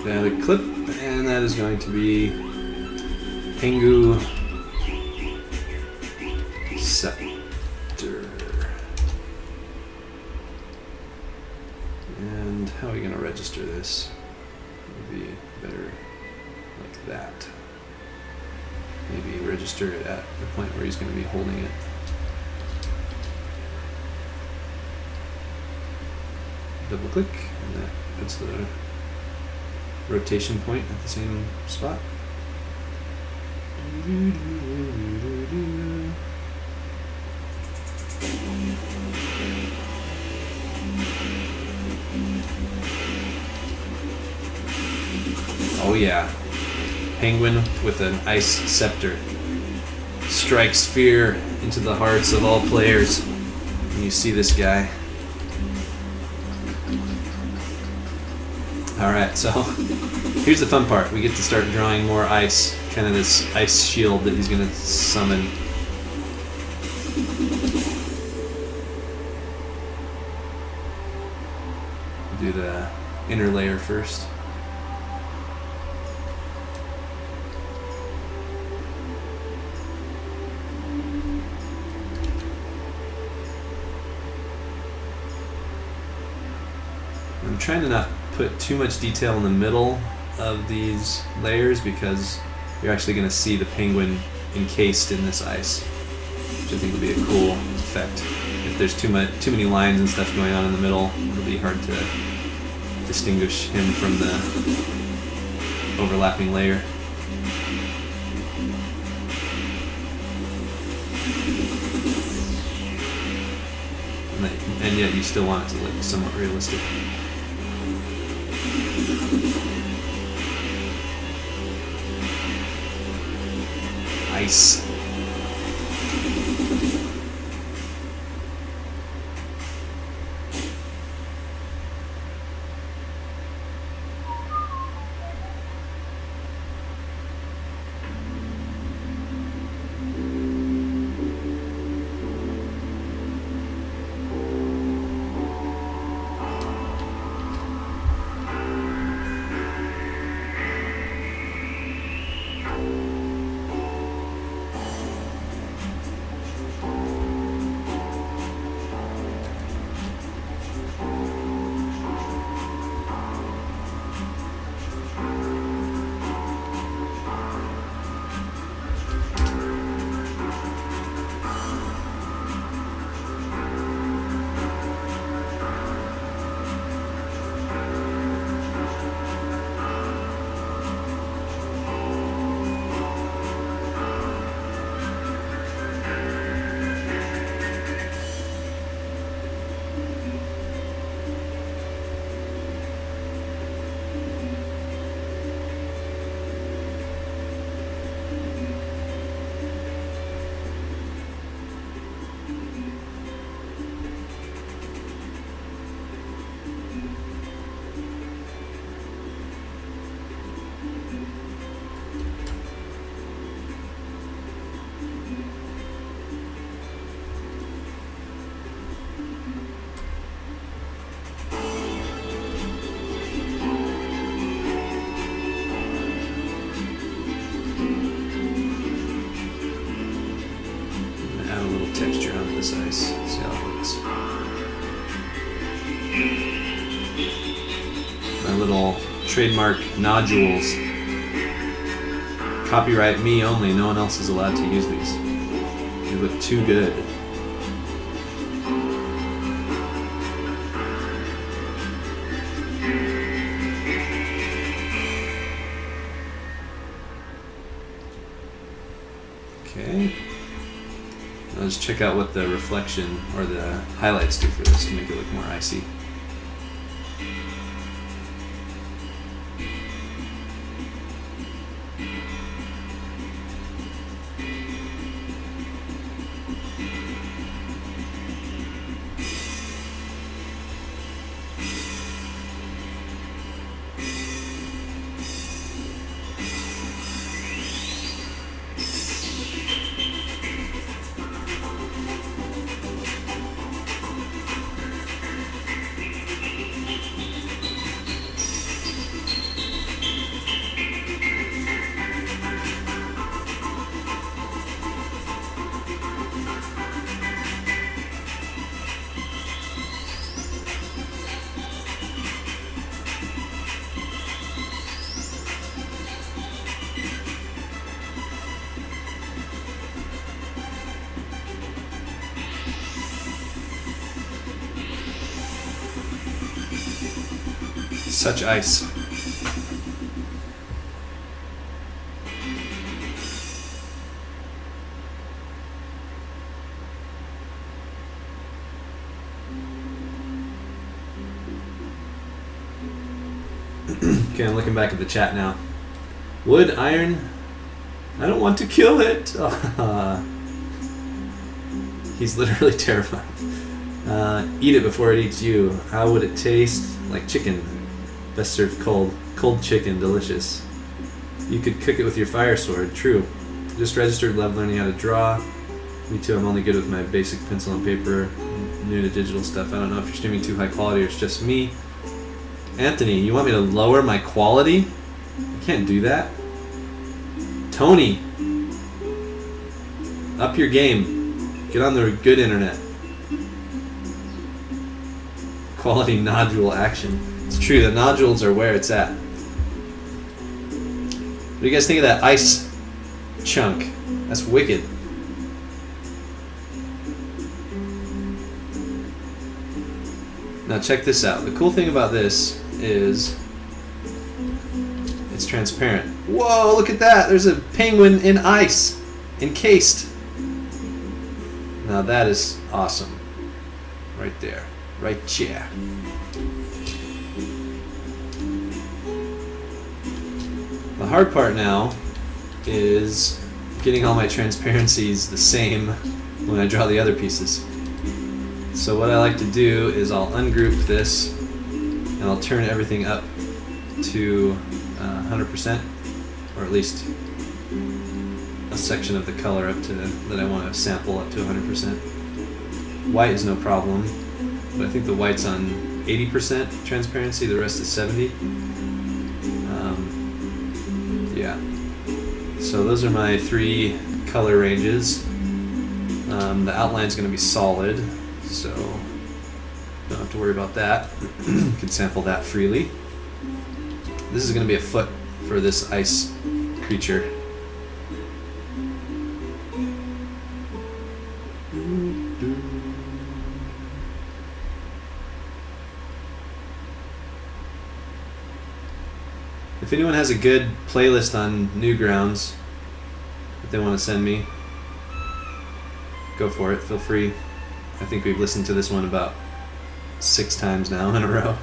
A clip, and that is going to be Pengu scepter. And how are we going to register this? Would be better like that. Maybe register it at the point where he's going to be holding it. Double click, and that's the rotation point at the same spot. Oh yeah, Penguin with an ice scepter strikes fear into the hearts of all players when you see this guy. Alright, so here's the fun part. We get to start drawing more ice, kind of this ice shield that he's going to summon. Do the inner layer first. I'm trying to not put too much detail in the middle of these layers because you're actually going to see the penguin encased in this ice, which I think will be a cool effect. If there's too many lines and stuff going on in the middle, it'll be hard to distinguish him from the overlapping layer. And yet you still want it to look somewhat realistic. Ice. this ice. See how it looks. My little trademark nodules. Copyright me only. No one else is allowed to use these. They look too good. Okay. Now let's check out what the reflection or the highlights do for this to make it look more icy. Such ice. Okay, I'm looking back at the chat now. Wood, iron. I don't want to kill it. He's literally terrified. Eat it before it eats you. How would it taste? Like chicken. Best served cold. Cold chicken, delicious. You could cook it with your fire sword. True. Just registered, love learning how to draw. Me too, I'm only good with my basic pencil and paper. New to digital stuff. I don't know if you're streaming too high quality or it's just me. Anthony, you want me to lower my quality? I can't do that. Tony, up your game. Get on the good internet. Quality nodule action. It's true, the nodules are where it's at. What do you guys think of that ice chunk? That's wicked. Now check this out. The cool thing about this is it's transparent. Whoa, look at that! There's a penguin in ice, encased. Now that is awesome. Right there. Right here. The hard part now is getting all my transparencies the same when I draw the other pieces. So what I like to do is I'll ungroup this and I'll turn everything up to 100%, or at least a section of the color up to that I want to sample up to 100%. White is no problem, but I think the white's on 80% transparency, the rest is 70. Yeah. So those are my 3 color ranges. The outline's going to be solid, so don't have to worry about that. You can sample that freely. This is going to be a foot for this ice creature. If anyone has a good playlist on Newgrounds that they want to send me, go for it. Feel free. I think we've listened to this one about 6 times now in a row.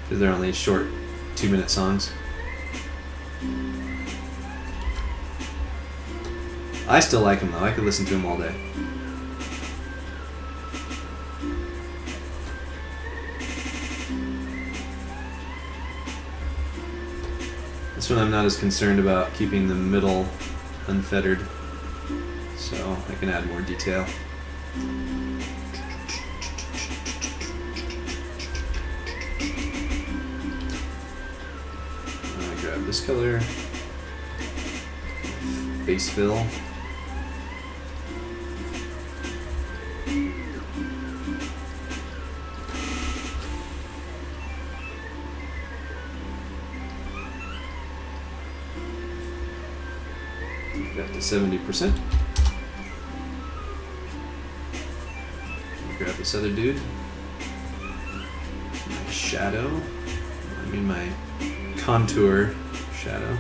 Because they're only short 2-minute songs. I still like them though. I could listen to them all day. This one I'm not as concerned about keeping the middle unfettered, so I can add more detail. I'm gonna grab this color, base fill. Got to 70%. Grab this other dude. My shadow. I mean my contour shadow.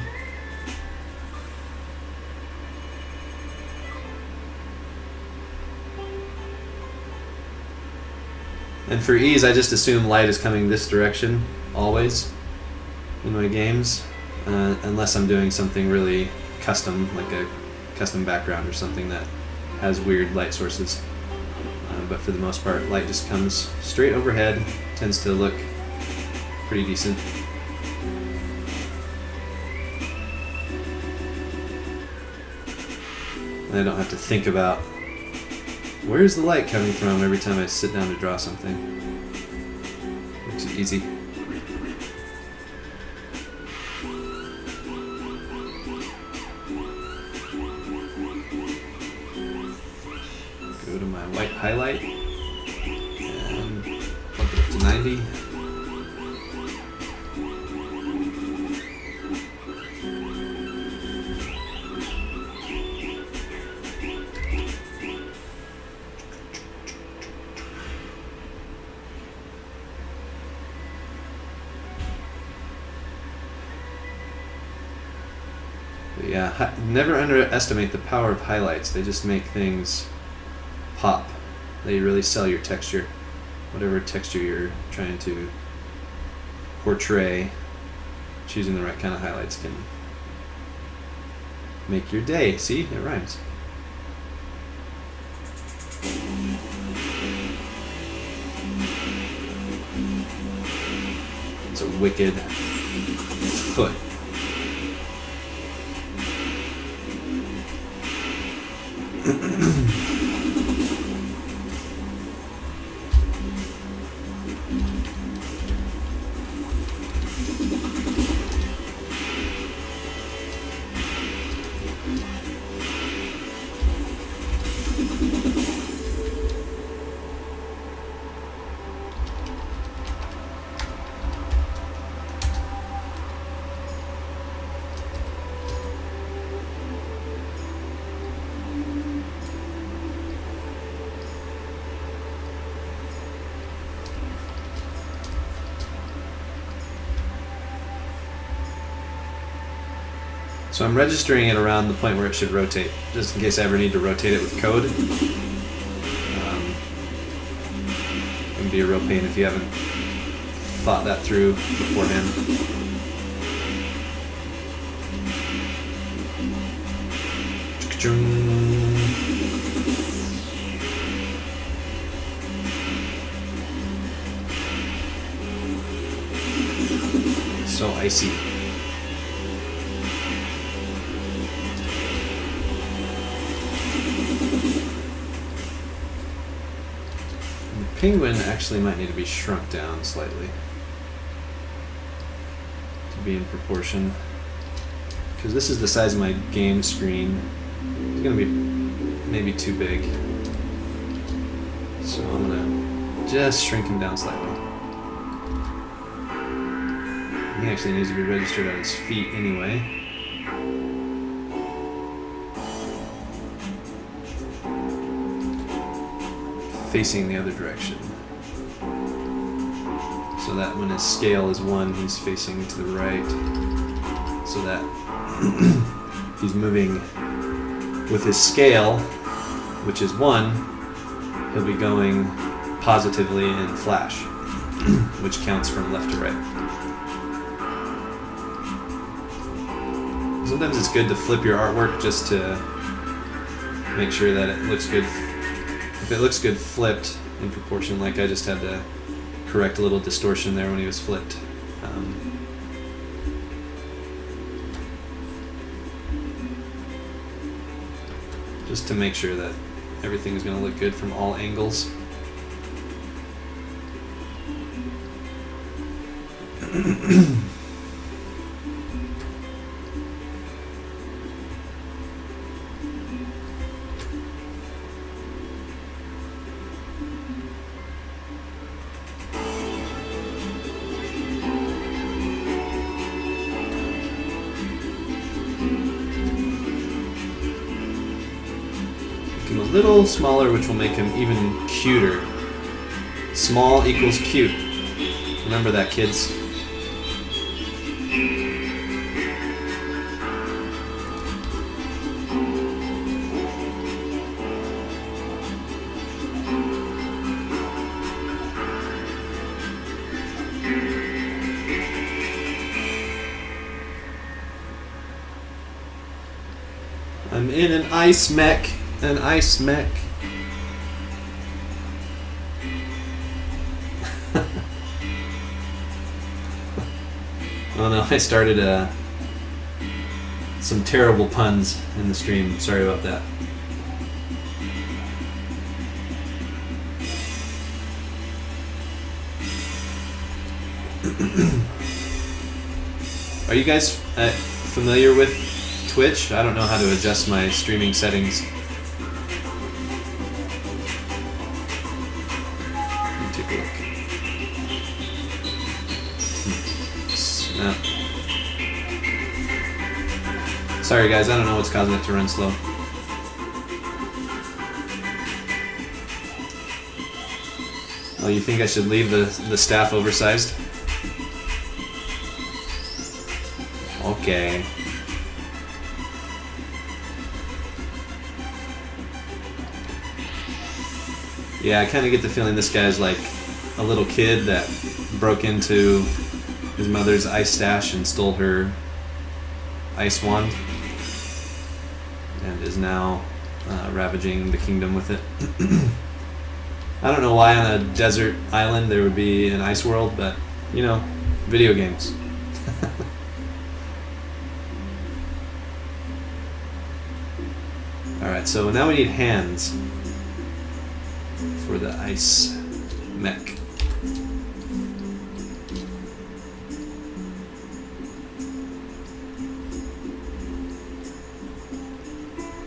And for ease, I just assume light is coming this direction always in my games, unless I'm doing something really custom, like a custom background or something that has weird light sources. But for the most part, light just comes straight overhead, tends to look pretty decent. And I don't have to think about where's the light coming from every time I sit down to draw something. Makes it easy. Go to my white highlight and bump it up to 90. But yeah, never underestimate the power of highlights. They just make things pop. They really sell your texture. Whatever texture you're trying to portray, choosing the right kind of highlights can make your day. See, it rhymes. It's a wicked foot. So I'm registering it around the point where it should rotate, just in case I ever need to rotate it with code. It can be a real pain if you haven't thought that through beforehand. So icy. Penguin actually might need to be shrunk down slightly to be in proportion, because this is the size of my game screen. It's going to be maybe too big, so I'm going to just shrink him down slightly. He actually needs to be registered at his feet anyway. Facing the other direction, so that when his scale is 1, he's facing to the right, so that he's moving with his scale, which is 1, he'll be going positively in flash, which counts from left to right. Sometimes it's good to flip your artwork just to make sure that it looks good. If it looks good flipped in proportion, like I just had to correct a little distortion there when he was flipped. Just to make sure that everything is going to look good from all angles. little smaller, which will make him even cuter. Small equals cute. Remember that, kids. I'm in an ice mech. An ice mech. Oh no, I started some terrible puns in the stream. Sorry about that. Are you guys familiar with Twitch? I don't know how to adjust my streaming settings. Let me take a look. Snap. Sorry guys, I don't know what's causing it to run slow. Oh, you think I should leave the staff oversized? Okay. Yeah, I kind of get the feeling this guy's like a little kid that broke into his mother's ice stash and stole her ice wand and is now ravaging the kingdom with it. I don't know why on a desert island there would be an ice world, but, you know, video games. Alright, so now we need hands for the ice mech.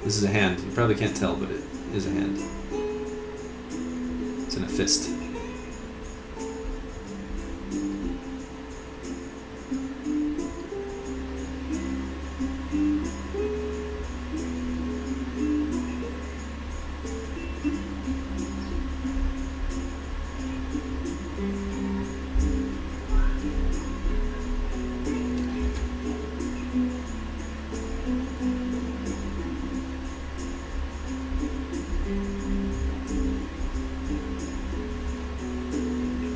This is a hand. You probably can't tell, but it is a hand. It's in a fist.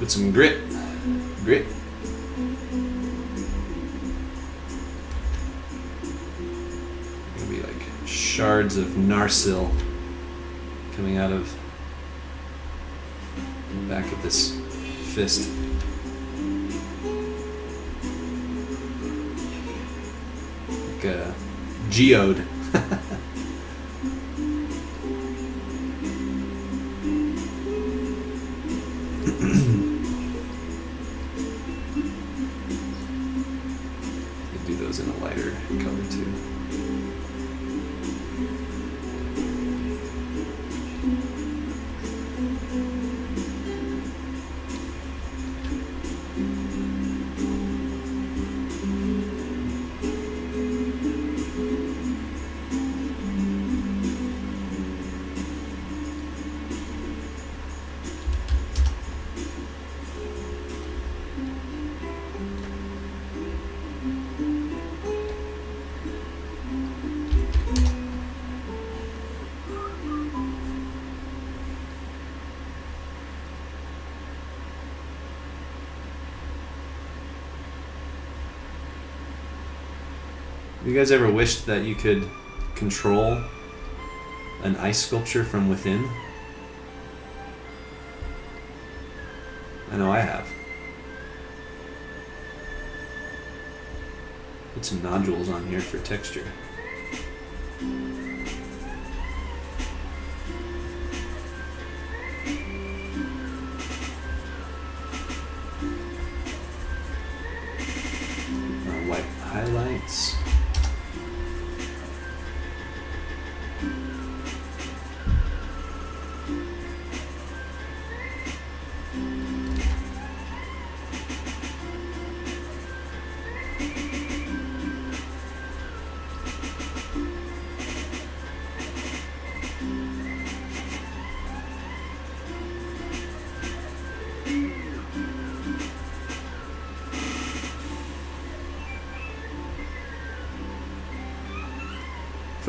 Some grit. Grit. Gonna be like shards of narsil coming out of the back of this fist. Like a geode. In a lighter color too. Have you guys ever wished that you could control an ice sculpture from within? I know I have. Put some nodules on here for texture. White highlights.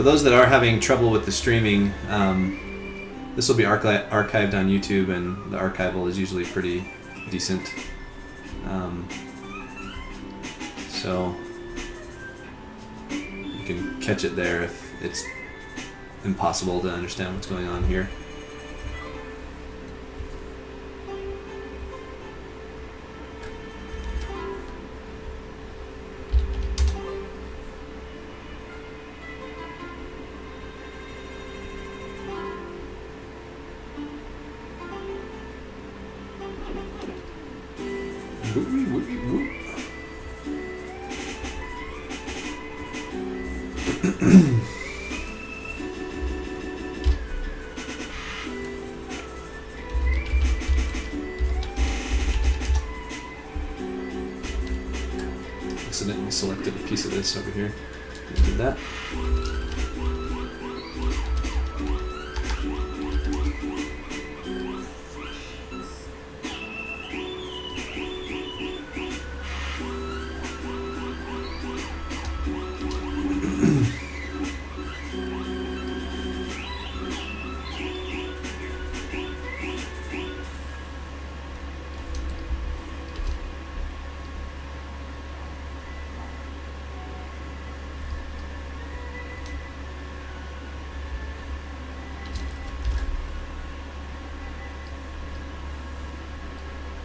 For those that are having trouble with the streaming, this will be archived on YouTube, and the archival is usually pretty decent. So you can catch it there if it's impossible to understand what's going on here. Accidentally selected a piece of this over here. Did that.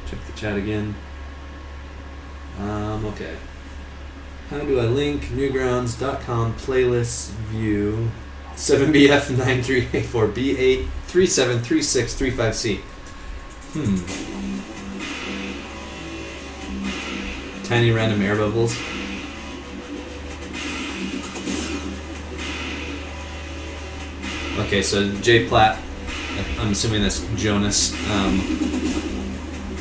Check the chat again. Okay. How do I link newgrounds.com playlist view 7BF9384B8373635C? Tiny random air bubbles. Okay, so J Platt, I'm assuming that's Jonas,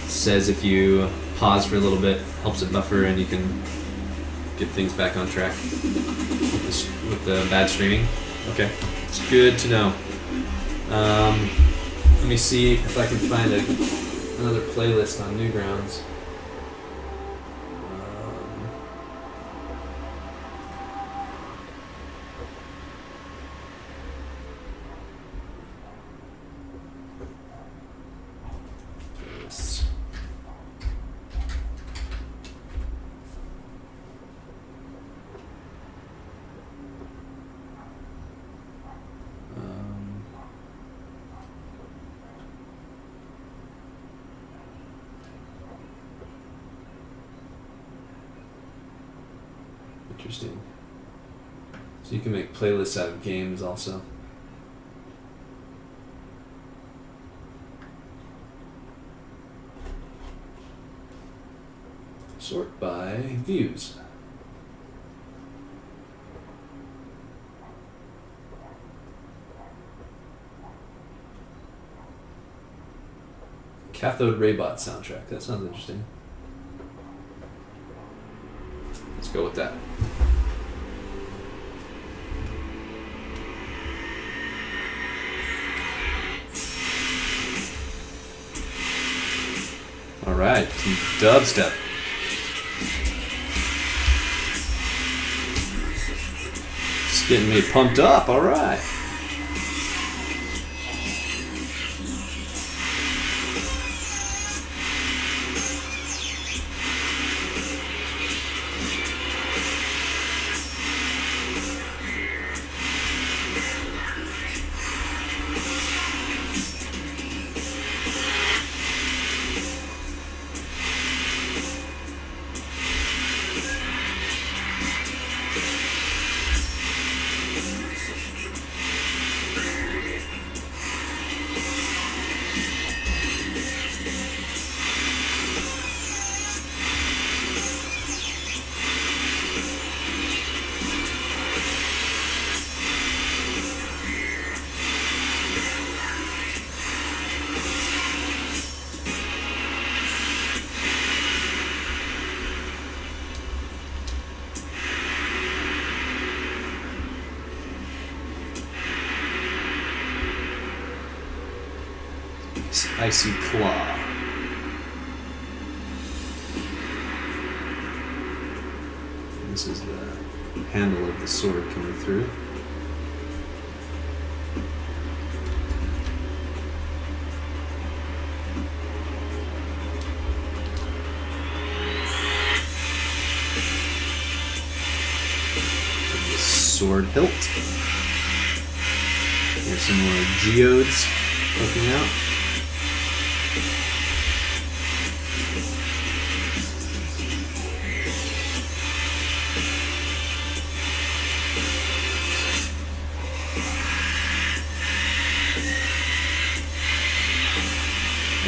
says if you pause for a little bit, helps it buffer and you can get things back on track with the bad streaming. Okay, it's good to know. Let me see if I can find another playlist on Newgrounds. Interesting. So you can make playlists out of games also. Sort by views. Cathode Raybot soundtrack. That sounds interesting. Let's go with that. All right, some dubstep. It's getting me pumped up. All right. Icy Claw. This is the handle of the sword coming through. sword hilt. Here's some more geodes poking out.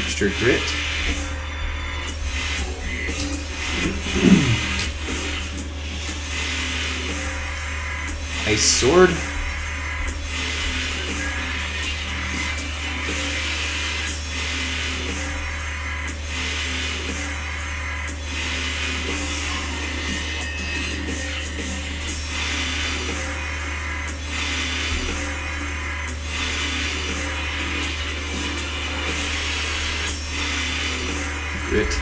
Extra grit. Ice sword. Grit.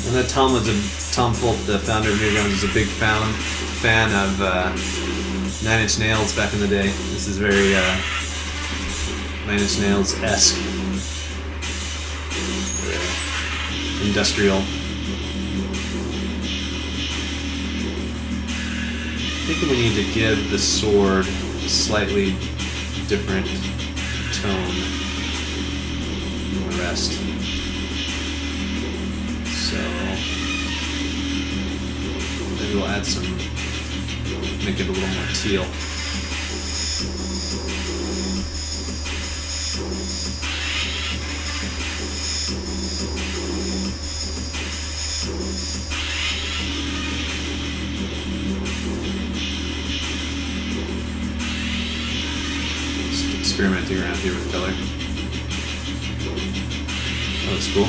I know Tom Folk, the founder of Newgrounds, is a big fan of 9 Inch Nails back in the day. This is very 9 Inch Nails-esque. Industrial. I think we need to give the sword a slightly different tone than the rest. So maybe we'll add some, make it a little more teal. Just experimenting around here with color. Oh, that's cool.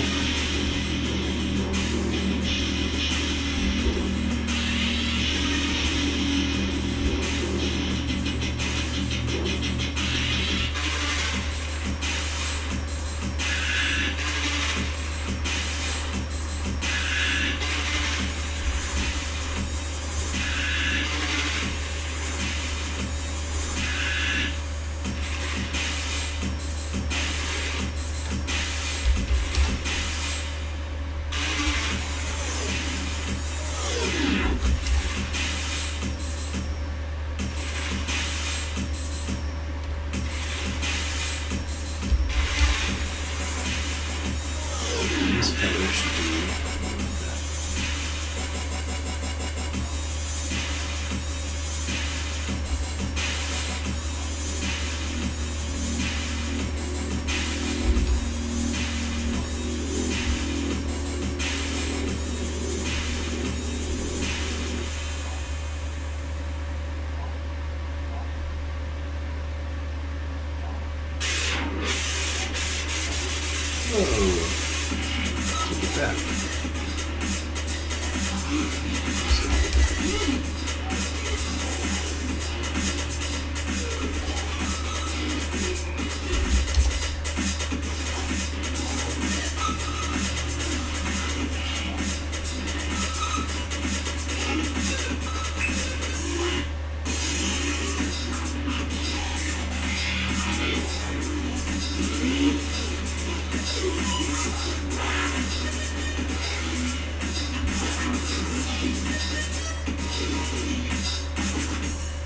Look at that.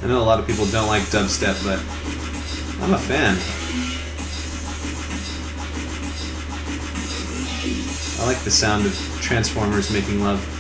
I know a lot of people don't like dubstep, but I'm a fan. I like the sound of Transformers making love.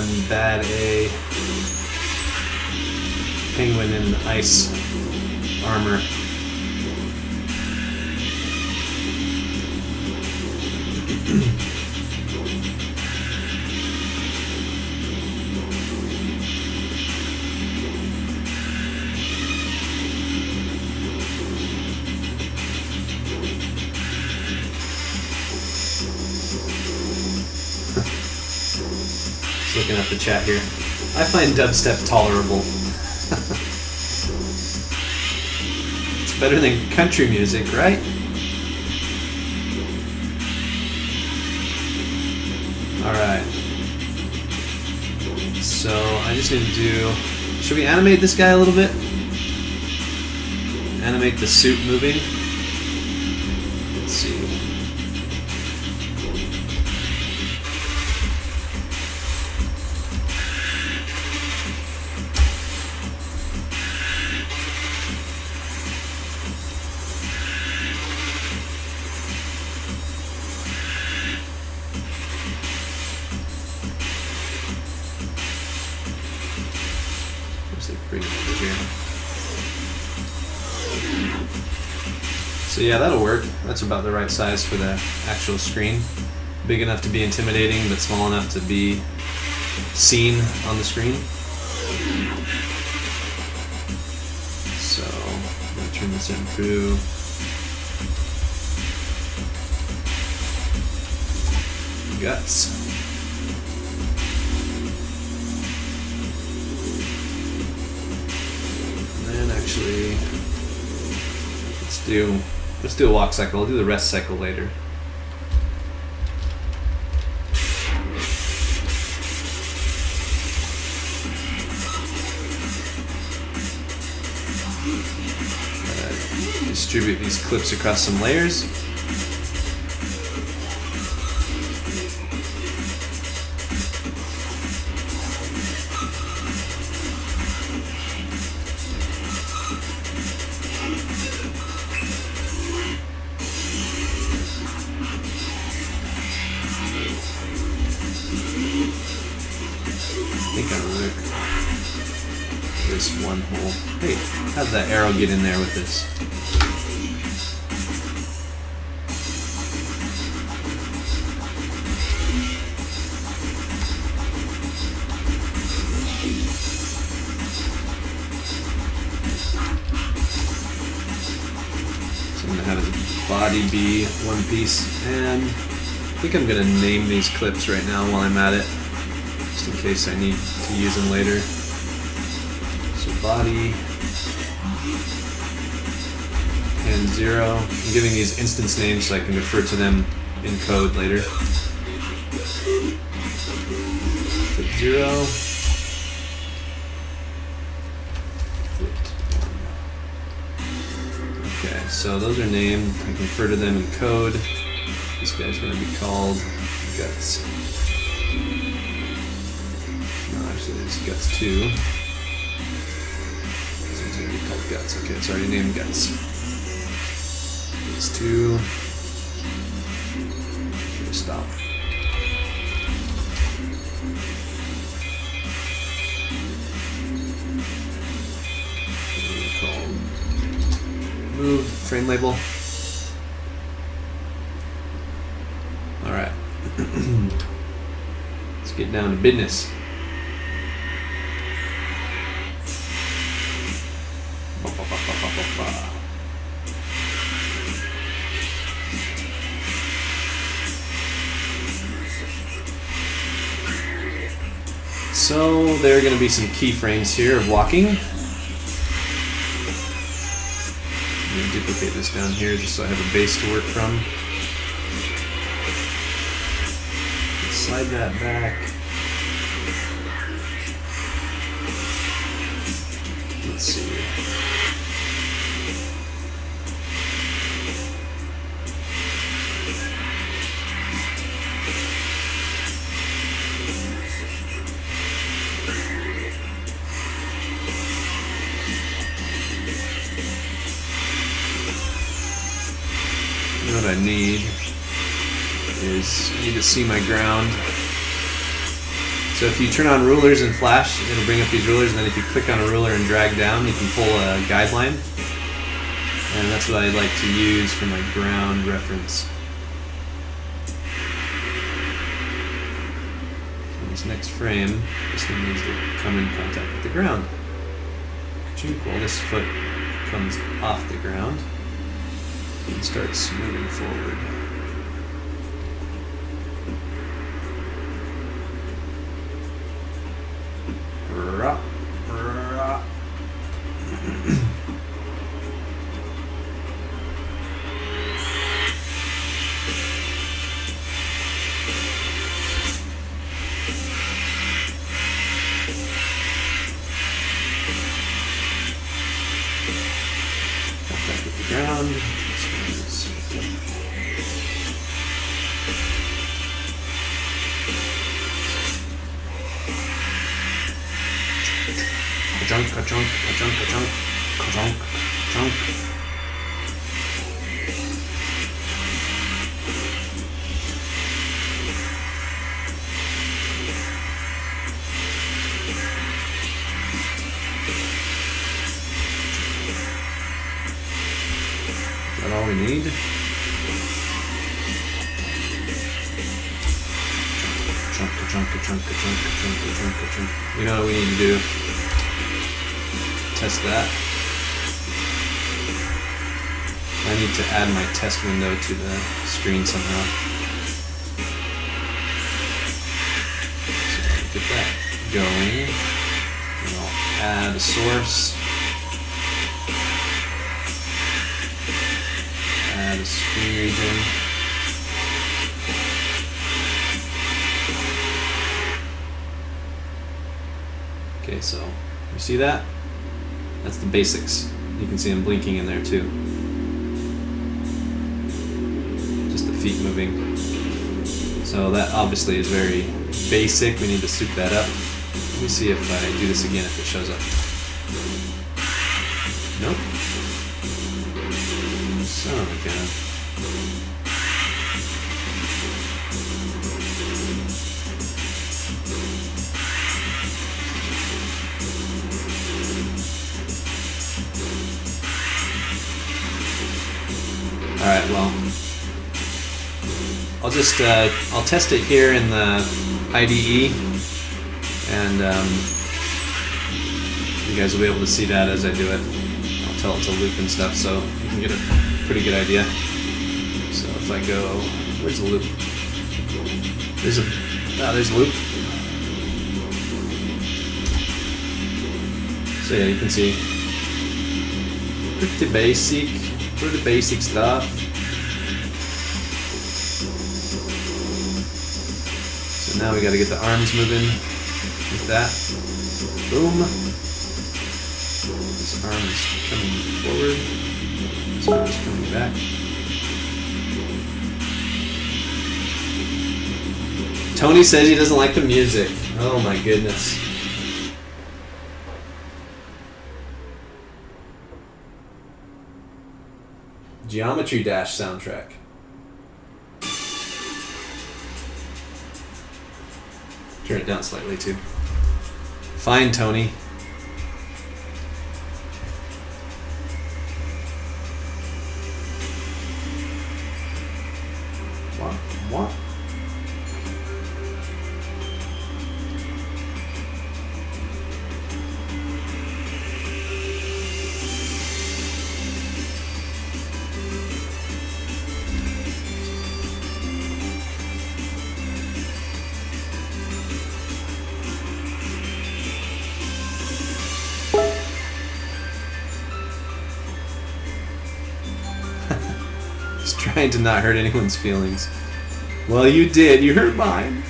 and bad A. Penguin in ice armor. Looking at the chat here. I find dubstep tolerable. It's better than country music, right? Alright. So I just need to do... Should we animate this guy a little bit? Animate the suit moving. Let's see. Bring it over here. So yeah, that'll work. That's about the right size for the actual screen. Big enough to be intimidating, but small enough to be seen on the screen. So I'm gonna turn this into guts. Actually, let's do a walk cycle. I'll do the rest cycle later. Distribute these clips across some layers. One hole. Hey, how'd that arrow get in there with this? So I'm gonna have his body be one piece, and I think I'm gonna name these clips right now while I'm at it, just in case I need to use them later. Body and 0. I'm giving these instance names so I can refer to them in code later. Flip 0. Flip 1. Okay, so those are named. I can refer to them in code. This guy's going to be called Guts. No, actually, it's Guts 2. Guts. Okay, it's already named Guts. These 2. Stop. Move frame label. All right. Let's get down to business. So there are going to be some keyframes here of walking. I'm going to duplicate this down here just so I have a base to work from. Slide that back. Let's see. What I need is I need to see my ground. So if you turn on rulers in Flash, it'll bring up these rulers, and then if you click on a ruler and drag down, you can pull a guideline. And that's what I like to use for my ground reference. So this next frame, this one needs to come in contact with the ground. Well, this foot comes off the ground and starts moving forward. Rah, rah. Contact with the ground. Ka-junk, ka-junk, ka-junk, ka-junk, ka-junk, ka-junk. Is that all we need? Ka-junk, ka-junk, ka-junk, ka-junk, ka-junk, ka-junk, ka-junk. You know what we need to do? Test that. I need to add my test window to the screen somehow. So get that going. And I'll add a source. Add a screen region. Okay, so you see that? That's the basics. You can see them blinking in there too. Just the feet moving. So that obviously is very basic. We need to soup that up. Let me see if I do this again if it shows up. Nope. Son of a gun. Alright, well, I'll test it here in the IDE, and you guys will be able to see that as I do it. I'll tell it to loop and stuff, so you can get a pretty good idea. So if I go, where's the loop? There's a loop. So yeah, you can see pretty basic stuff. So now we got to get the arms moving with that. Boom. This arm is coming forward. This arm is coming back. Tony says he doesn't like the music. Oh my goodness. Geometry Dash soundtrack. Turn it down slightly too. Fine, Tony. What? Just trying to not hurt anyone's feelings. Well, you did. You hurt mine.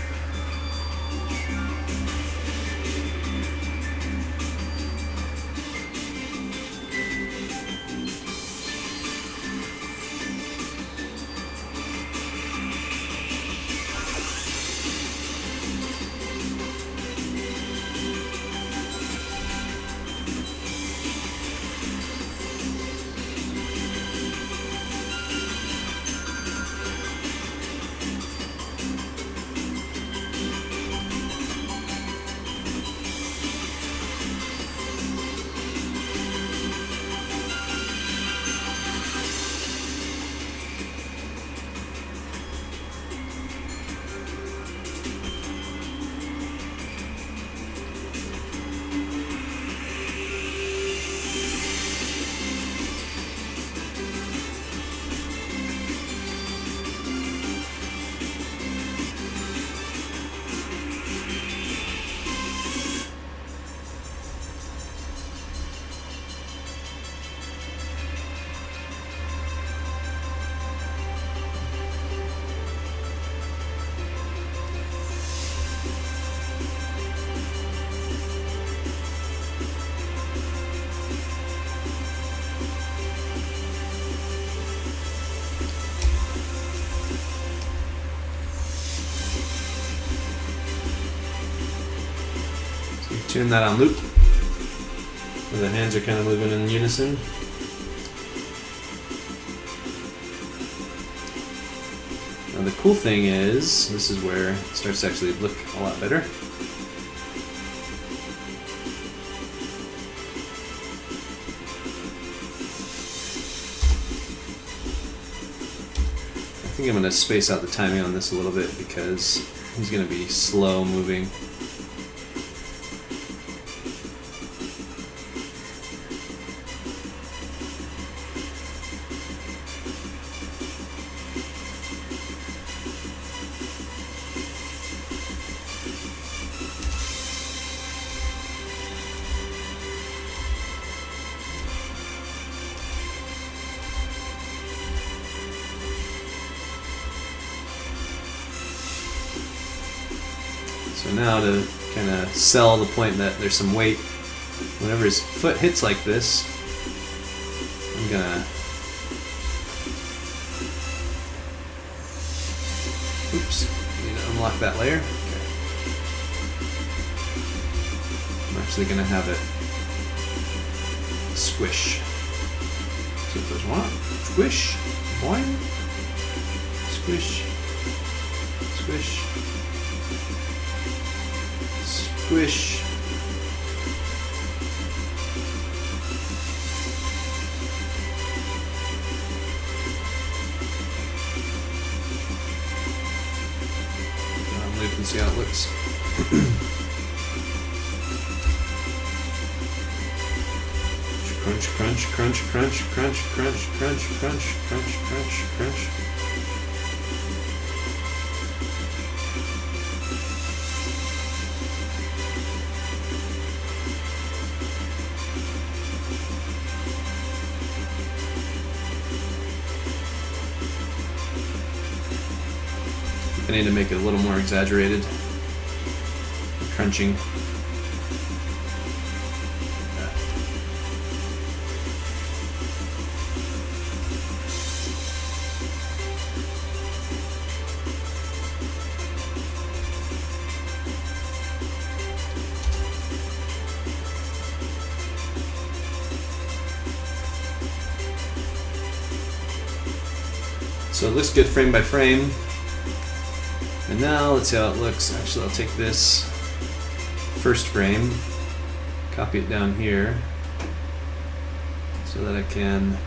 Tune that on loop. Where the hands are kind of moving in unison. Now the cool thing is, this is where it starts to actually look a lot better. I think I'm going to space out the timing on this a little bit because he's going to be slow moving. So now to kind of sell the point that there's some weight, whenever his foot hits like this, I'm gonna need to unlock that layer. Okay. I'm actually gonna have it squish. So it goes one, squish, boing, squish, squish. Squish. Loop and see how it looks. Crunch, crunch, crunch, crunch, crunch, crunch, crunch, crunch, crunch, crunch, crunch. I need to make it a little more exaggerated. Crunching. So it looks good frame by frame. And now let's see how it looks. Actually, I'll take this first frame, copy it down here, so that I can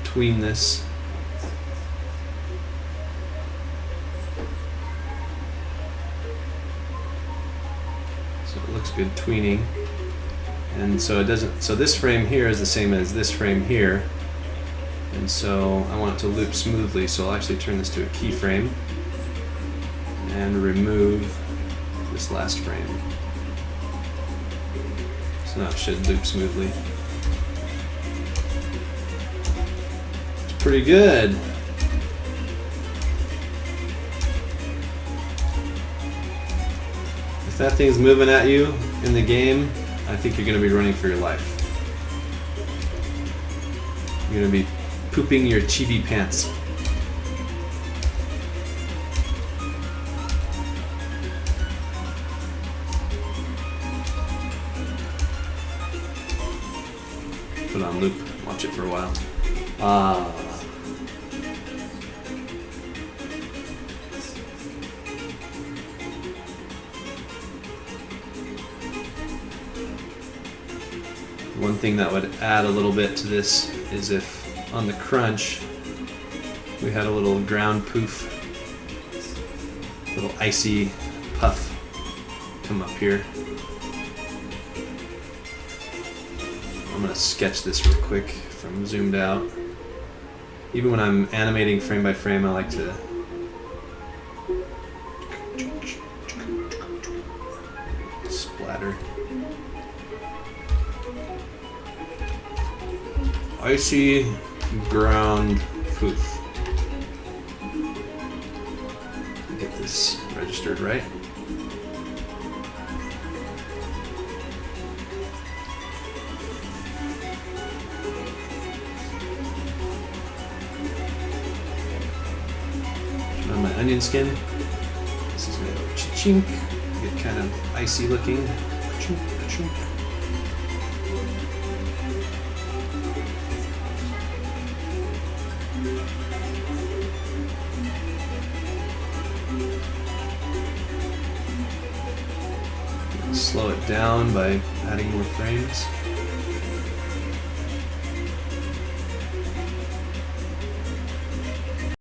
tween this. So it looks good tweening. And so it doesn't, so this frame here is the same as this frame here. And so I want it to loop smoothly, so I'll actually turn this to a keyframe and remove this last frame. So now it should loop smoothly. It's pretty good. If that thing's moving at you in the game, I think you're going to be running for your life. You're going to be pooping your chibi pants. Put it on loop, watch it for a while. One thing that would add a little bit to this is if on the crunch we had a little ground poof, little icy puff come up here. I'm gonna sketch this real quick from zoomed out. Even when I'm animating frame by frame, I like to splatter. Icy ground poof. Get this registered right. Turn on my onion skin. This is gonna go cha-chink. Get kind of icy looking. Ka-chunk, ka-chunk. Slow it down by adding more frames.